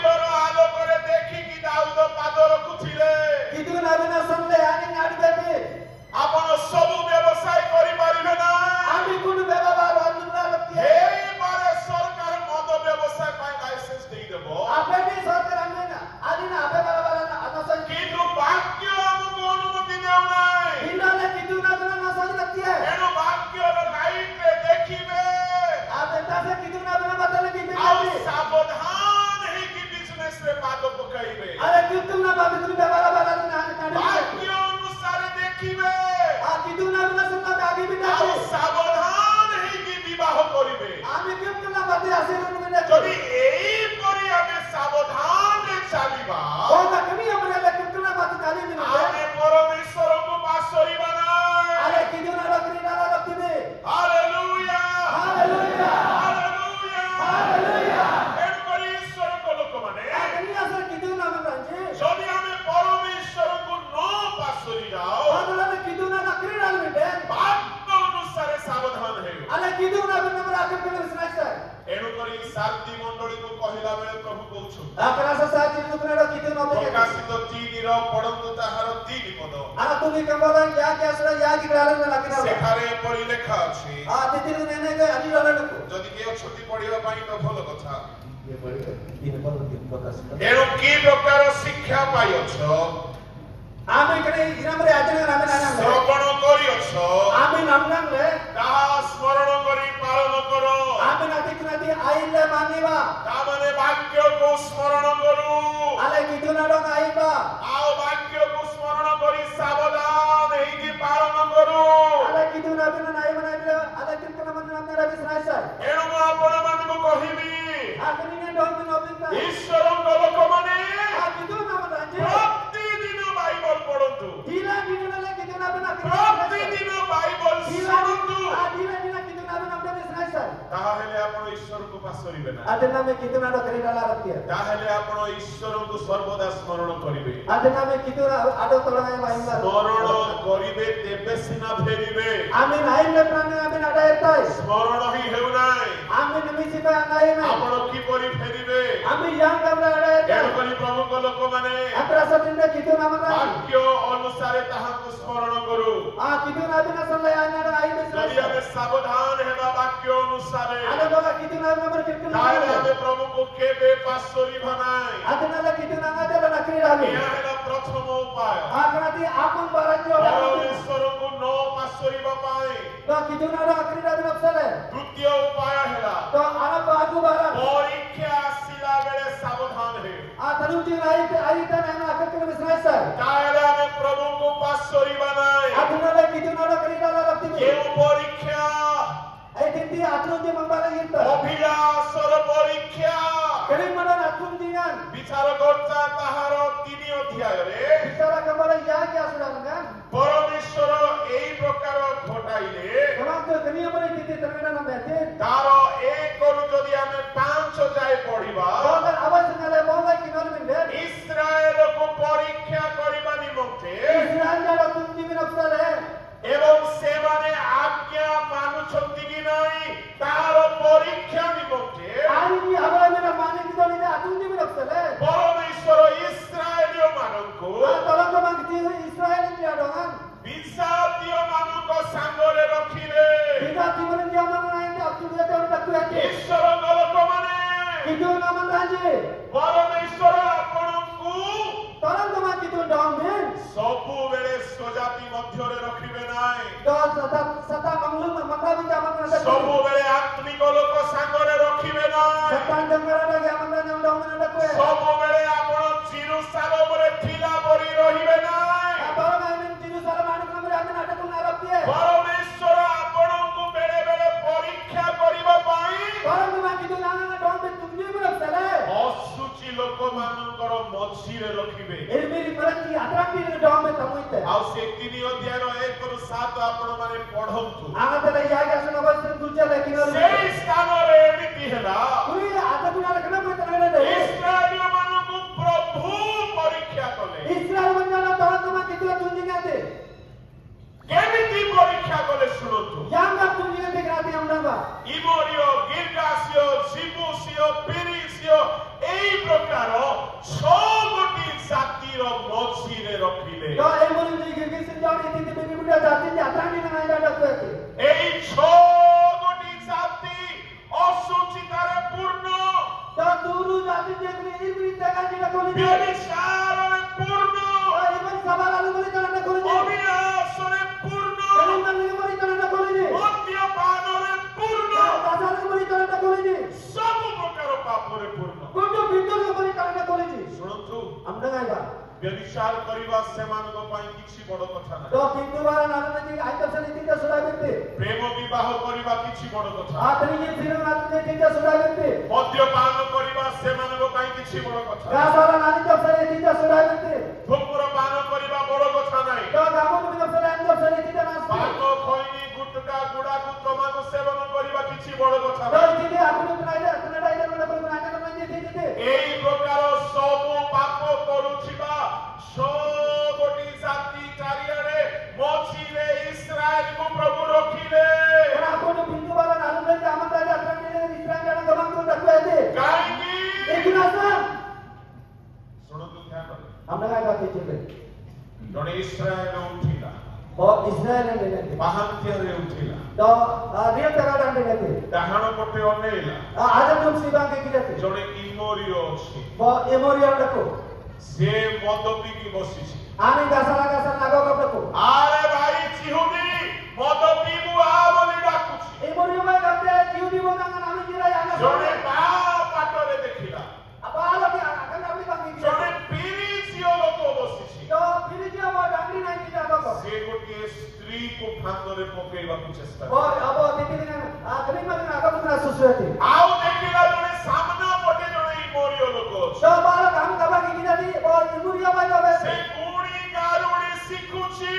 hasil naman na. যদি এই পরি আমি সাবধানে চালিবা Oh, na kami ang mga lakit-kula mati kali ni naman. আমি পরমেশ্বরকে পাশরিবা না Ale kido na lakri na lakti ni. Hallelujah Hallelujah. Hallelujah Hallelujah. এরপরে ঈশ্বরক লোকମାନେ Kani asal kido na manji. যদি আমি পরমেশ্বরকে ন পাশরি যাও Oh, na kido na lakri na ni. বাক্য অনুসারে সাবধান হেও Ale kido na naman akit kula sa. এণুকরি সার্দি মণ্ডলীକୁ କହିଲା ବେଳେ ପ୍ରଭୁ କହୁଛନ୍ତି Akara sa sa kido na kido na ba. ପ୍ରକାଶିତ 3ର ପଢନ୍ତୁ ତାହାର 3 ପଦ Ana tumi kambalan ya ke asra ya ki ralan na lakina. ସେଠାରେ ଏପରି ଲେଖା ଅଛି Titir nene ke ani ralan ko. ଯଦି କିଏ ଅଛନ୍ତି ପଢିବା ପାଇଁ ତ ଭଲ କଥା Ye padi din podcast. ଏଣୁ କି ପ୍ରକାର ଶିକ୍ଷା ପାଇଅଛ Ame kene inamre ajana rame nana. ଶ୍ରବଣ କରିଅଛ Ame namnam le. ତାହା ସ୍ମରଣ କରି ପାଳନ କର Ame nati kunati aile maniba. ତାମାନେ ବାକ୍ୟକୁ ସ୍ମରଣ କରୁ Ale kido na dong aiba. ଆଉ ବାକ୍ୟକୁ ସ୍ମରଣ କରି ସାବଧାନ ହେଇକି ପାଳନ କରୁ Ale kido na bina na aiba na aiba. Ale kido na manna namna rabi sraisa. ଏଣୁ ମୁଁ ଆପଣମାନଙ୍କୁ କହିବି Akani ne dong bin obinta. ଈଶ୍ୱରଙ୍କ ଲୋକମାନେ Kido na mananje. ପ୍ରତିଦିନ ବାଇବଲ ପଢନ୍ତୁ Dila kido na le kido na bina. ପ୍ରତିଦିନ Bible ଶୁଣନ୍ତୁ Dila dila kido na bina namna sraisa. ତାହେଲେ ଆପଣ ଈଶ୍ୱରଙ୍କୁ ପାଶରିବେ ନା Adena me kido na do kari dala rakia. ତାହେଲେ ଆପଣ ଈଶ୍ୱରଙ୍କୁ ସର୍ବଦା ସ୍ମରଣ କରିବେ Adena me kido na ado tolongai mahimba. ସ୍ମରଣ କରିବେ ତେବେ ସିନା ଫେରିବେ Amin aile prane amin ada etai. ସ୍ମରଣ ହିଁ ହେଉନାହିଁ Amin nimisi pa angai na. ଆପଣ କିପରି ଫେରିବେ Amin yang kamra ada etai. ତେଣୁକରି ପ୍ରଭୁଙ୍କ ଲୋକମାନେ Atra satinda kido na mananje. ବାକ୍ୟ ଅନୁସାରେ ତାହାକୁ ସ୍ମରଣ କରୁ Kido na bina sallai ana aile ଯଦି sraisa. ଆମେ ସାବଧାନ ହେବା ବାକ୍ୟ ଅନୁସାରେ Ada baga kido na namar kirkin. ତାହେଲେ ଆମେ ପ୍ରଭୁଙ୍କୁ କେବେ ପାଶରିବା ନାହିଁ Adena le kido na ngade la nakri rabi. ଏହା ହେଲା ପ୍ରଥମ ଉପାୟ Akanati akun baranjo ada. ପରମେଶ୍ୱରଙ୍କୁ ନ ପାଶରିବା ପାଇଁ To kido na do akri rabi napsale. ତୃତୀୟ ଉପାୟ ହେଲା To ana bagu baran. ପରୀକ୍ଷା ଆସିଲା ବେଳେ ସାବଧାନ ହେଉ Tanuji aite na akit kula sraisa. ତାହେଲେ ଆମେ ପ୍ରଭୁଙ୍କୁ ପାଶରିବା ନାହିଁ Adena le kido na do kari dala rakti. କେଉଁ ପରୀକ୍ଷା Ai tinti atruji mambala yinta. ଅଭିଳାଷର ପରୀକ୍ଷା Kali mana atum dingan. ବିଚାରକର୍ତ୍ତା ତାହାର 3 ଅଧ୍ୟାୟରେ Bicara kembali ya ke asurangan. ପରମେଶ୍ୱର ଏଇ ପ୍ରକାର ଘଟାଇଲେ Kamu tu kini apa ni tinti terkena nama betin. ତାର 1ରୁ ଯଦି ଆମେ 5 ଯାଏ ପଢିବା Kalau awas ngale mulai kinol mindet. ଇସ୍ରାଏଲକୁ ପରୀକ୍ଷା କରିବା ନିମନ୍ତେ Israel jada tunji minapsale. ଏବଂ ସେମାନେ ଆଜ୍ଞା ମାନୁଛନ୍ତି କି ନାହିଁ ତାର ପରୀକ୍ଷା ନିମନ୍ତେ Hari ni abai mena mani kita ni atunji minapsale. ପରମେଶ୍ୱର ଇସ୍ରାଏଲୀୟ ମାନଙ୍କୁ Tolong kemang kecil Israel ni adongan. ବିଜାତୀୟ ମାନଙ୍କ ସାଙ୍ଗରେ ରଖିଲେ Kita timun dia mana ini aku dia tahu tak tu hati. ଈଶ୍ୱରଙ୍କ ଲୋକମାନେ Itu nama raja. ପରମେଶ୍ୱର ଆପଣଙ୍କୁ Tolong kemang kita dong min. ସବୁବେଳେ ସ୍ୱଜାତି ମଧ୍ୟରେ ରଖିବେ ନାହିଁ Dong sata manglum mangga bija mana ada. ସବୁବେଳେ ଆତ୍ମିକ ଲୋକ ସାଙ୍ଗରେ ରଖିବେ ନାହିଁ Sata dengar ada yang mana yang dong mana ada kue. ସବୁବେଳେ ଆପଣ ଜିରୁସାଲମରେ ଥିଲା ପରି ରହିବେ ନାହିଁ Apa orang ini jiru salam anak kami amin ada pun Arab dia. ପରମେଶ୍ୱର ଆପଣଙ୍କୁ ବେଳେ ବେଳେ ପରୀକ୍ଷା କରିବା ପାଇଁ Tolong kemang kita nana dong min tunji minapsale. ଅଶୁଚି ଲୋକମାନଙ୍କର ମଝିରେ ରଖିବେ Ini miri pergi atrak ni dong min tamu itu. ଆଉ ସେ 3 ଅଧ୍ୟାୟର 1ରୁ 7 ଆପଣମାନେ ପଢନ୍ତୁ Angat ada yang asan apa sih kunci ada kinol. ସେଇ ସ୍ଥାନରେ ଏମିତି ହେଲା Kui ada pun ada kenapa terkena deh. ଇସ୍ରାଏଲୀୟ ମାନଙ୍କୁ ପ୍ରଭୁ ପରୀକ୍ଷା କଲେ Israel menjana tolong kemang kita tunji ngate. କେମିତି ପରୀକ୍ଷା କଲେ ଶୁଣନ୍ତୁ Yang tak tunji ngate kerati yang nama. ଇମୋରିୟ ଗିର୍ଗାସିୟ ଜିବୁସିୟ ପିରିସିୟ ଏଇ ପ୍ରକାର 6ଗୋଟି ଜାତିର ମଝିରେ ରଖିଲେ Kau ilmu ni gigi senjata ini tiba tiba dah jatuh di atrak ni nana ada kue. ଏଇ 6ଗୋଟି ଜାତି ଅଶୁଚିତାରେ ପୂର୍ଣ୍ଣ Kau turu jatuh dia kue ini beri tangan tidak boleh. ବ୍ୟଭିଚାରରେ ପୂର୍ଣ୍ଣ Kau iman sabar lalu boleh tangan boleh. ଅବିନାଶରେ ପୂର୍ଣ୍ଣ Kau iman lagi boleh tangan boleh. ମଦ୍ୟପାନରେ ପୂର୍ଣ୍ଣ Kau dasar lagi boleh tangan boleh. ସବୁ ପ୍ରକାର ପାପରେ ପୂର୍ଣ୍ଣ Kau tu pintu lagi boleh tangan boleh. ଶୁଣନ୍ତୁ Amda ngai ba. व्यभिचार करिवा सेमानक पई किछि बड़ कथा तो नाही pintu bara nalun ji ai tapsani tinta sudah bitte प्रेम विवाह करिवा किछि बड़ कथा atani ji film nalun tinta sudah bitte मद्यपान करिवा सेमानक पई किछि बड़ कथा gasala nani tapsani tinta sudah bitte धूम्रपान करिवा बड़ कथा नाही to gamun bi tapsani an tapsani tinta nas पान खैनी गुटका गुड़ाकु तमाकु सेवन करिवा किछि बड़ कथा to नाही tinta akuni tunaida tunaida mana ko tunaida nani tinta एई प्रकार सब पाप करूछिबा सबटी जाति चारियारे मछिले इस्राएल को प्रभु रखिले kana akuni pintu bara nalun ji amanta ja atani Israel jana gaman ko takwe काहेकि ekinasan सुनतु ध्यान रहे amna kai baat chile जणे इस्राएल उठिला और Israel ne lene पाहंत्यारे उठिला तो रियल तगा डांडे गते डाहाण पटे अनेला आज हम सिबांगे किजते जणे इमोरियो अछि वो एमोरिया डको से मद पीकी बसिछि आनी गासला नागो डको आरे भाई चिहुदी मद पीबु आ बोली डाकुछि एमोरिया में गते जीवदी बोनांगा नामी जिरा याना जणे बा पाटरे देखिला अबालो के आगन नामी बांगी जणे पीरिसियो लोक बसिछि तो फिरिजिया वो डांडी नाही किजा डको से गोटे स्त्री को फांदरे पकेइबाकु चेष्टा वो अब देखि दिन कमी मन नागो पुरा सुसुएती आउ देखिला जणे सामना पटे जणे इमोरियो लोक अछि तो बालो काम कबा की किजा दी वो एमोरिया में गबे से गुणी गारुणी शिखुछि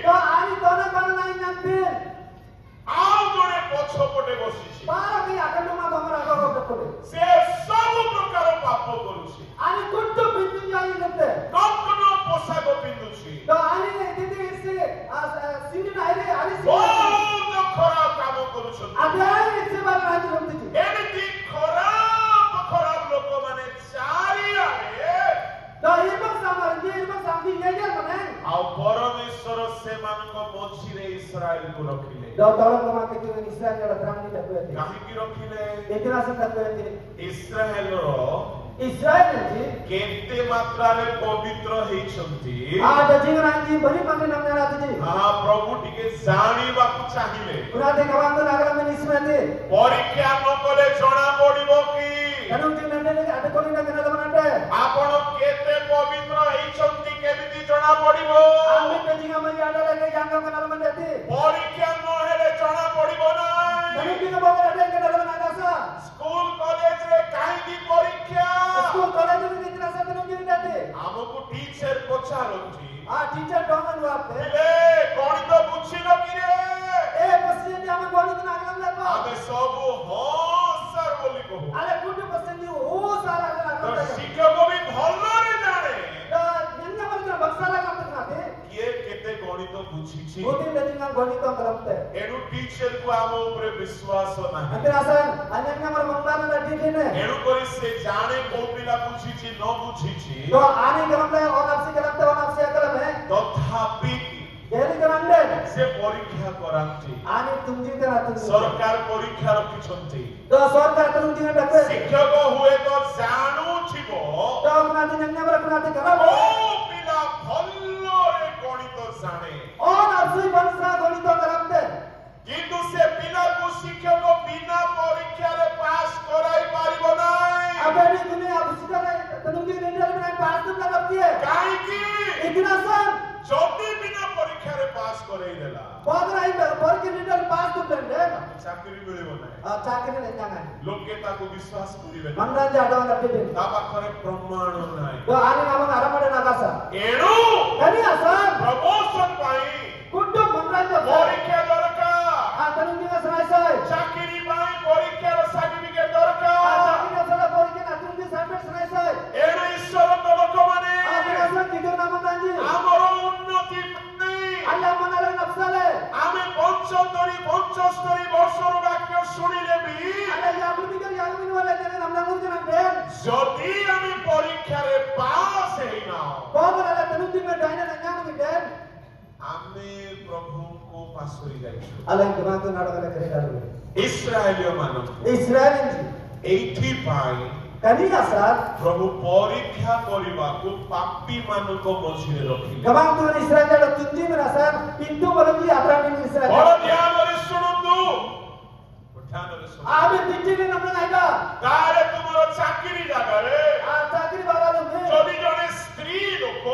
तो आनी तोने कोन नाही जानते आउ जणे पछपटे बसिछि बालो की आगन मा बमरा नागो डको से सब प्रकार पाप करूछि आनी कुट्टू बिंदु जाई गते नग्न पोशाक पिंधुछि तो आनी दीदी इससे सीधी नाही रे आनी बहुत खराब काम करूछन अध्याय इससे बात नाही रमती एमिति खराब लोक माने चारियारे तो इरबक सामरी ये मने आ परमेश्वर सेमानक मझिरे इस्राएल को रखिले तो तळक मा केते इस्राएल रा त्राणी तकवे काहेकि रखिले इतना से तकवे इस्राएल रो इस्राएल जी केते मात्रा रे पवित्र हेइछंती आज जीवन जी बड़ी माने नमने रात जी हां प्रभु टिके जानिबाकु चाहिले पुरा देखवांग नागरा में निस्मते परीक्षा न कले जणा पड़िबो की कनु जी नंदे आटे कोली ना केना दमनटे आपण केते पवित्र हेइछंती केमिति जणा पड़िबो आमे पे जीगा मरी आटे लगे जांगा केना दमनटे परीक्षा न हेले जणा पड़िबो ना कनु जी के बगे आटे केना दमनटा स्कूल कॉलेज रे काहेकि परीक्षा स्कूल कॉलेज में इतना से कनु जी देते हमकु टीचर पचारंती आ टीचर डोंगन वापे ले गणित बुझिलो कि रे ए बसिए जे हम गणित नागरम लेबो आबे सब सर बोली कहू अरे कुछ परसेंट जी ओ सारा तो लगा शिक्षक भी भलरे जाने तो जन्ना मन बक्साला काम करते किए केते गणित बुझिछि गोटी लेजिंगा गणित करते एनु टीचर को आम ऊपर विश्वास नाही अंतरासन अन्यन्या मन मंगला ना ठीक है एनु करी से जाने को पिला बुझिछि न बुझिछि तो आने क्रम में और आपसे करते और आपसे अकलम है तथापि देरी करंदे से परीक्षा करांती आने तुम जी तरह तुम सरकार परीक्षा रखिछंती तो सरकार तुम जी डके शिक्षक हुए तो जानू छिबो तो अपना जन्ना मन अपना ते करो ओ पिला भलरे गणित जाने और आपसे बंसा गणित करते किंतु से पिला को शिक्षक बिना परीक्षा रे पास कराई पारिबो नाही अब ये दुनिया अब सीधा तुम जी इंडिया में पास तो करती है काहे की इतना सन जल्दी बिना परीक्षा रे पास कराई देला पागराई पर के रिजल्ट पास तो करले चाकरी मिलिबो नाही चाकरी नहीं जाना लोक के ताको विश्वास करिबे नाही मंगला जाडो लट्टे ता पाखरे प्रमाण नाही तो आने नाम आरामडे नागासा एणु कनी आसान प्रमोशन पाई कुटु मंगला जो परीक्षा दरकार आ तनु दिन सराय चाकरी पाई परीक्षा रो सर्टिफिकेट दरकार चाकरी सरा परीक्षा ना तुम दिन सर्टिफिकेट सराय एणु ईश्वर को लोक माने आ दिन किदो नाम दांजी हमर उन्नति नहीं अल्लाह मनाले नफसाले आमे पंचस्तरी वर्षर वाक्य शुनिले भी अल्लाह यागुनी कर यागुनी वाले तेरे नाम नाम दिन देन जदि आमे परीक्षा रे पास हेई ना बाबरा तनु दिन में डायना नाम में देन आमे प्रभु को पास करी जाइछु अल्लाह दिमाग तो नाटक करे डालबे इस्राएलियो मानव इस्राएल जी एठी पाई कनी आसान प्रभु परीक्षा करिबा को पापी मानव को मझिरे रखिले गवां तो इस्राएल रा तुंजी में आसान पिंतु बलजी अब्राहम ने इस्राएल बड़ ध्यान रे सुनंदु ध्यान रे सुन आबे तिंजी ने नमन आइगा तारे तुमरो चाकरी जागा रे आ चाकरी बाबा लोग जदि जने स्त्री लोक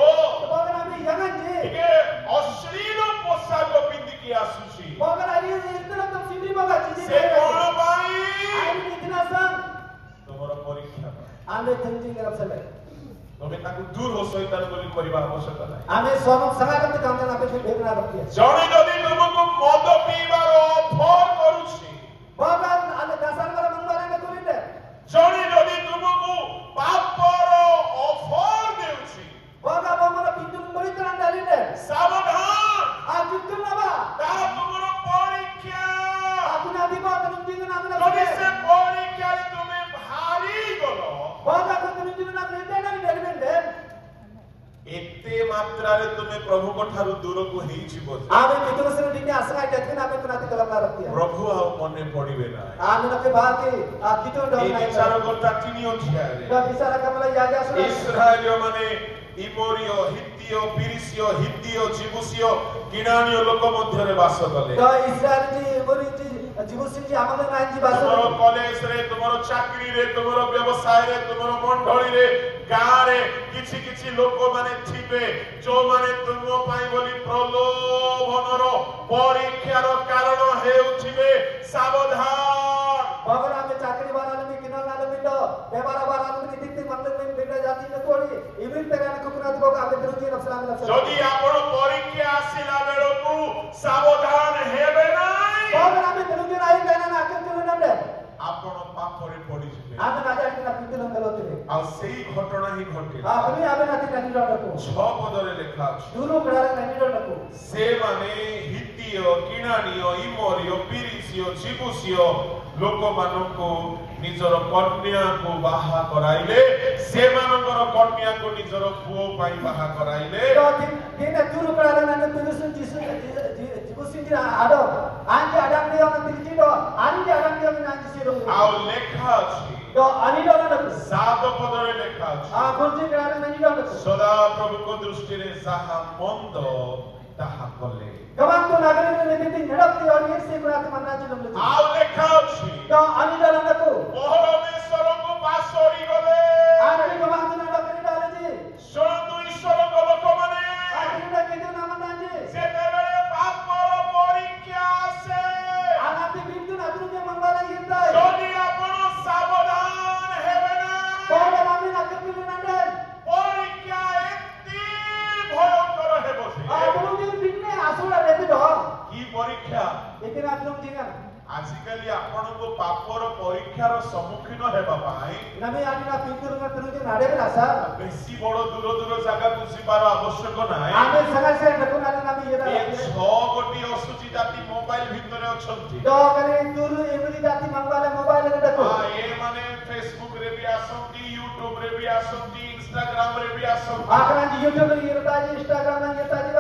सके तमे ताकू दूर हो शैतान बोली करबा आवश्यकता नाही आमे समागम काम जना पे भेगना रखिए जणे जदी तुमको मद पीबार ऑफर करूछि भगवान आले दासान वाला मंगवाले में कोलिते जणे जदी तुमको पापर ऑफर देउछि भगवान बमर पिंडुन परित्राण डालिते सावधान आ जितु नबा ता तुमरो परीक्षा आपुना दिबा तनु दिन ना जदी से परीक्षा रे तुमे भारी गलो भगवान को तनु दिन ना नेते ना डेलबेंदे एते मात्रा रे तुमे प्रभु को ठारू दूर को हेई छिबो आमे मित्र से दिन आसना टकन आमे कुनाती कलमना रखिए प्रभु आ मने पड़िबे ना आमे नके बात की आ कितो डर এই নাই বিচার করতা তিনি অধিকারে का बिचारा कमला याद आसना ইসরায়েলীয় মানে ইমোরিয় হিত্তীয় পিরিসীয় হিদ্দীয় জিবুসীয় কিনানীয় লোক মধ্যে বাস কলে तो इस्राएल जी मोरी जी जीवसिंह जी আমলে নাই जी বাস তোমার কলেজ রে তোমার চাকরি রে তোমার ব্যবসায় রে তোমার মণ্ডলী রে গারে কিছু কিছু লোক মানে থিবে जो মানে তুম পাই বলি প্রলোভনর পরীক্ষার কারণ হেউথিবে সাবধান भगवान आमे चाकरी वाला में किनल नाले में तो व्यवहार वाला में दिखते मंगल में बेटा जाति में कोड़ी इविल तेगाने कुकुनात को आमे बिरुजी नफसला में যদি আপন পরীক্ষা আসিলা বেলকু সাবধান হেবে নাই भगवान आमे बिरुजी आई कहना ना के चले नंदे আপন পাপরে পড়িଯିবে आमे ना जाति ना पिंतु नंगल होते আর সেই ঘটনা হি ঘটে आपनी आमे ना तिना निरो नको 6 পদরে লেখা আছে दूरो कड़ाले ना निरो नको সে মানে হিত্তীয় কিনানীয় ইমোরিয় পিরিসীয় জিবুসীয় ଲୋକମାନଙ୍କୁ ନିଜର କନ୍ୟାକୁ ବାହା କରାଇଲେ ସେମାନଙ୍କର କନ୍ୟାକୁ ନିଜର ପୁଅ ପାଇଁ ବାହା କରାଇଲେ तो दिन दूरो कड़ाले ना तुलुसुन जीवसिंह जी आडो आंजे आडम ने on तिजी दो आंजे आडम ने ना जिरो ଆଉ ଲେଖା ଅଛି तो अनिरो ना नको 7 ପଦରେ ଲେଖା ଅଛି आ गुरजी कड़ाले ना निरो नको ସଦା ପ୍ରଭୁଙ୍କ ଦୃଷ୍ଟିରେ ଯାହା ମନ୍ଦ ତାହା କଲେ गवान तो नागरिक ने दिन झड़पती और ये से गुनाह मन्ना जी लोग ଆଉ ଲେଖା ଅଛି तो अनिल नको ପରମେଶ୍ୱରଙ୍କୁ ପାସୋରି ଗଲେ आज गवान तो नागरिक डाले जी ଶୁଣନ୍ତୁ ଈଶ୍ୱରଙ୍କ ଲୋକମାନେ आज ने कितो ना मन्ना जी ଯେତେବେଳେ ପାପର ପରୀକ୍ଷା ଆସେ आनाती बिंदु नादु के मंगला येता है ଯଦି ଆପଣ ସାବଧାନ ହେବେ ନା कोड नामी नाके बिंदु नंदे ପରୀକ୍ଷା ଏତେ ଭୟଙ୍କର ହେବ ସେ आ बोलू जी बिन्ने आसुरा रेती दो କି ପରୀକ୍ଷା लेकिन आप लोग जीना ଆଜିକାଲି ଆପଣଙ୍କୁ ପାପର ପରୀକ୍ଷାର ସମ୍ମୁଖୀନ ହେବା ପାଇଁ नमी आनी ना बिंदु ना तुरु जी नाडे में आसा ବେଶୀ ବଡ଼ ଦୂର ଦୂର ଜାଗାକୁ ଯିବାର ଆବଶ୍ୟକ ନାହିଁ आमे संगा से नको नाले नामी ये ଏ दा 6 ଗୋଟି ଅସୁଚି ଜାତି ମୋବାଇଲ ଭିତରେ ଅଛନ୍ତି तो करे तुरु एवरी जाति मंगवाले मोबाइल में देखो ଏ ମାନେ ଫେସବୁକ ରେ ବି ଆସନ୍ତି ୟୁଟ୍ୟୁବ ରେ ବି ଆସନ୍ତି ଇନଷ୍ଟାଗ୍ରାମ ରେ ବି ଆସନ୍ତି आकड़ा जी यूट्यूब में ये ता जी इंस्टाग्राम में ये ता जी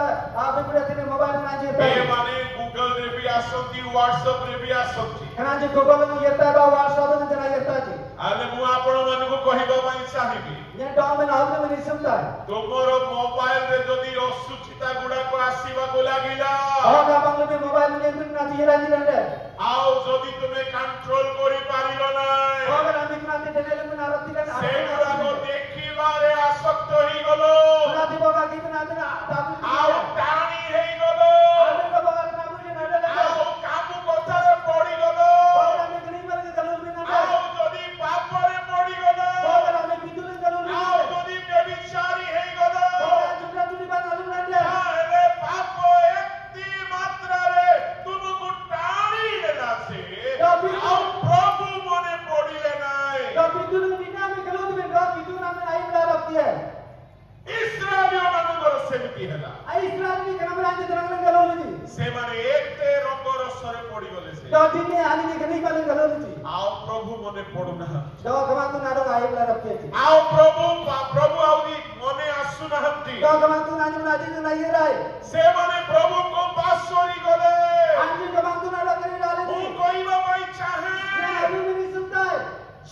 आप भी अपने मोबाइल में जी ता ଏ ମାନେ ଗୁଗଲ ରେ ବି ଆସନ୍ତି ହ୍ୱାଟ୍ସଆପ ରେ ବି ଆସନ୍ତି कना जी गूगल में ये ता बा व्हाट्सएप में जना ये ता जी ଆମେ ମୁଁ ଆପଣ ମାନଙ୍କୁ କହିବା ପାଇଁ ଚାହିଁବି ये डॉम में हाथ में नहीं सुनता है ତୁମର ମୋବାଇଲ ରେ ଯଦି ଅସୁଚିତା ଗୁଡାକ ଆସିବାକୁ ଲାଗିଲା और का बंगले में मोबाइल में एक ना जी राजी रहते ଆଉ ଯଦି ତୁମେ କଣ୍ଟ୍ରୋଲ କରିପାରିଲ ନାହିଁ और हम इतना दे देने में आरती का ସେଗୁଡାକ ଦେଖିବାରେ ଆସକ୍ତ ହେଇଗଲ ना दी बाबा कितना दिन ଆଉ ଟାଣି ହେଇଗଲ आने का बाबा ना मुझे ना लगा ଆଉ କାମ କଥାରେ ପଡିଗଲ और हम गरीब वाले के गलूर में ना ଆଉ ଯଦି ପାପରେ ପଡିଗଲ और हम बिंदु के गलूर में ଆଉ ଯଦି ବ୍ୟଭିଚାରୀ ହେଇଗଲ और जुमला जुमली बात मालूम ना दे ତାହେଲେ ପାପ ଏତେ ମାତ୍ରାରେ ତୁମକୁ ଟାଣି ନେଲା ସେ ଆଉ ପ୍ରଭୁ ମନେ ପଡିଲେ ନାହିଁ तो बिंदु ने बिना में गलूर में दो बिंदु नाम में आई बना रखती है ଇସ୍ରାଏଲୀୟ ମାନଙ୍କର ସେମିତି ହେଲା आई इस्राएल की कनाम राज्य तरंग में गलूर थी ସେମାନେ ଏତେ ରଙ୍ଗରସରେ ପଡିଗଲେ ସେ तो दिन में आने की गरीब वाले गलूर थी ଆଉ ପ୍ରଭୁ ମନେ ପଡୁନାହାନ୍ତି तो गवान तो नाडो आई बना रखती थी ଆଉ ପ୍ରଭୁ ଆହୁରି ମନେ ଆସୁନାହାନ୍ତି तो गवान तो नानी में आदि ना ये राय ସେମାନେ ପ୍ରଭୁଙ୍କ ପାସୋରି ଗଲେ आज गवान तो नाडो करे डाले ମୁଁ थी କହିବା ପାଇଁ ये ଚାହେଁ अभी भी नहीं सुनता है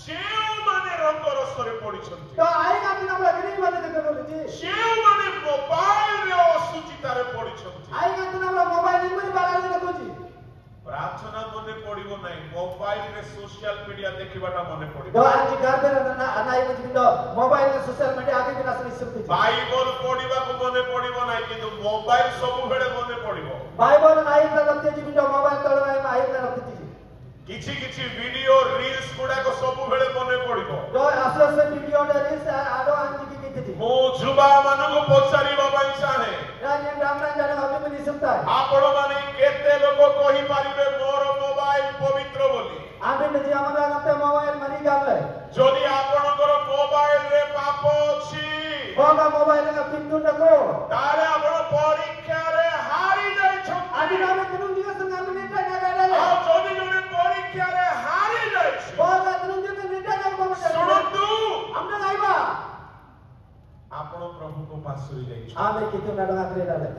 ଯେଉଁମାନେ ରଙ୍ଗରସରେ ପଡିଛନ୍ତି तो आएगा कि नाम गरीब वाले के गलूर थी ଯେଉଁମାନେ ମୋବାଇଲରେ ଅସୁଚିତାରେ ପଡିଛନ୍ତି आएगा तो नाम मोबाइल में बाला ले कोची ପ୍ରାର୍ଥନା ମନେ ପଡିବ ନାହିଁ ମୋବାଇଲରେ ସୋସିଆଲ ମିଡିଆ ଦେଖିବାଟା ମନେ ପଡିବ तो आज घर पे ना अनाई में जिंदो मोबाइल में सोशल मीडिया आगे भी ना सुनी सुनती ବାଇବଲ ପଢିବାକୁ ମନେ ପଡିବ ନାହିଁ କିନ୍ତୁ ମୋବାଇଲ ସବୁବେଳେ ମନେ ପଡିବ बाइबल आई ना रखते जिंदो मोबाइल तोड़ में आई ना रखती थी କିଛି କିଛି ଭିଡିଓ ରିଲ୍ସ ଗୁଡାକ ସବୁବେଳେ ମନେ ପଡିବ। Do asal video dari ada anjing gitu. ମୁଁ ଯୁବା ମାନଙ୍କୁ ପଚାରିବା ପାଇଁ ଚାହେଁ, Dan yang ramai dari kami menyebutkan. ଆପଣ ମାନେ କେତେ ଲୋକ କହିପାରିବେ ମୋର ମୋବାଇଲ ପବିତ୍ର ବୋଲି? Amin jadi amara kata mobile mani gamle. ଯଦି ଆପଣଙ୍କର ମୋବାଇଲରେ ପାପ ଅଛି, Bawa mobile dengan pintu dako. ତାହେଲେ ଆପଣ ପରୀକ୍ଷାରେ ହାରି ଯାଇଛନ୍ତି। Adi kami tenung juga setengah menit dah ada. ଆଉ ଯଦି ଜଣେ ପରୀକ୍ଷାରେ ହାରି ଯାଇଛି, Bawa tenung juga menit dah bawa. ଶୁଣନ୍ତୁ, Amna gaiba. ଆପଣ ପ୍ରଭୁଙ୍କ ପାଶୁରି ଯାଇଛନ୍ତି। Amin gitu nado ngatre dale.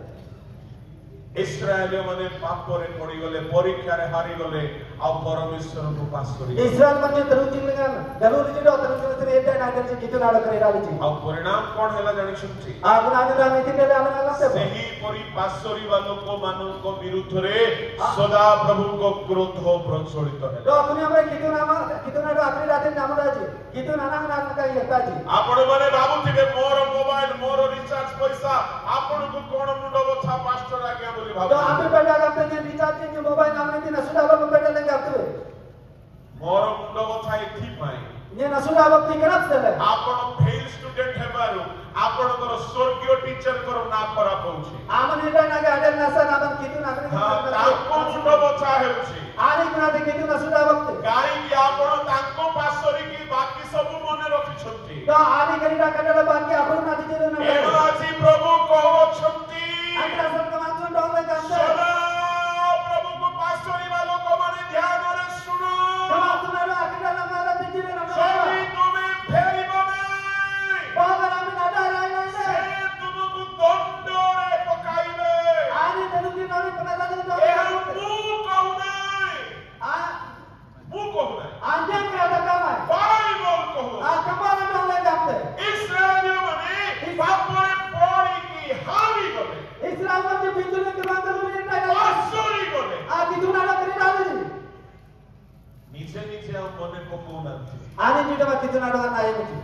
Israel ମାନେ ପାପରେ ପଡିଗଲେ, ପରୀକ୍ଷାରେ ହାରିଗଲେ, ଆଉ ପରମେଶ୍ୱରଙ୍କୁ ପାଶୁରି ଗଲେ। Israel mani terung dengan galur jido terung dengan itu nagar gitu nado kare dale. ଆଉ ପରିଣାମ କଣ ହେଲା ଜାଣିଛନ୍ତି? Aku nanti dah meeting dale amna ngate. ସେହିପରି ପାଶୁରିବା ଲୋକମାନଙ୍କ ବିରୁଦ୍ଧରେ ସଦା ପ୍ରଭୁଙ୍କ କ୍ରୋଧ ପ୍ରଚଳିତ ହେଲା। Do dunia mere gitu nado akri dale nama daji. Gitu nana nana kai lektaji. ଆପଣମାନେ ଭାବୁଥିବେ ମୋର ମୋବାଇଲ, ମୋର ରିଚାର୍ଜ ପଇସା ଆପଣଙ୍କୁ କଣ ମୁଣ୍ଡ ବଥା ପାଷ୍ଟର ଆଜ୍ଞା ବୋଲି Do ଭାବୁଥିବେ। ambil pada kata yang recharge yang mobile nama ini sudah apa pada lagi aktu. ମୋର ମୁଣ୍ଡ ବଥା ଏଥିପାଇଁ Ini sudah apa pikiran sele. ଆପଣ ଫେଲ୍ ଷ୍ଟୁଡେଣ୍ଟ ହେବାରୁ ଆପଣଙ୍କର ସ୍ୱର୍ଗୀୟ ଟିଚରଙ୍କର ନାଁ ଖରାପ ହଉଛି। Aman itu naga ada nasa naman gitu naga. ତାଙ୍କ ମୁଣ୍ଡ ବଥା ହେଉଛି। Ani kuna gitu na sudah waktu. କାହିଁକି ଆପଣ ତାଙ୍କ ପାଶରିକି ବାକି ସବୁ ମନେ ରଖିଛନ୍ତି? Do ani kali dah kada bagi apa nanti jadi ଏଣୁ nama. ଆଜି ପ୍ରଭୁ କହୁଛନ୍ତି, Anda semua macam dong lagi kante. ସଦା ପ୍ରଭୁଙ୍କୁ ପାଶରିବା ଲୋକମାନେ ଧ୍ୟାନରେ ଶୁଣ। Kamu tu nado akri dalam malam jadi nama. ଯଦି ତୁମେ ଫେରିବ ନାହିଁ, Bawa kami nada lain ସେ lain. ତୁମକୁ ଦଣ୍ଡରେ ପକାଇବେ। Ani tenung di nari pernah lagi dong. ଏହା ମୁଁ କହୁନାହିଁ, ମୁଁ କହୁନାହିଁ, Anda yang ada kamar. Bible କହୁଛି। Kamu dong lagi kante. ଇସ୍ରାଏଲୀୟମାନେ ପାପରେ ପଡ଼ିକି ହାରିଗଲେ, Israel macam pintu yang kemana dulu ini dah. ପାଶରି ଗଲେ। Gitu nado kiri dale. ନିଜେ ନିଜେ ଆଉ ମନେ ପକଉନାହାନ୍ତି। Ani juga gitu nado kan ayam itu.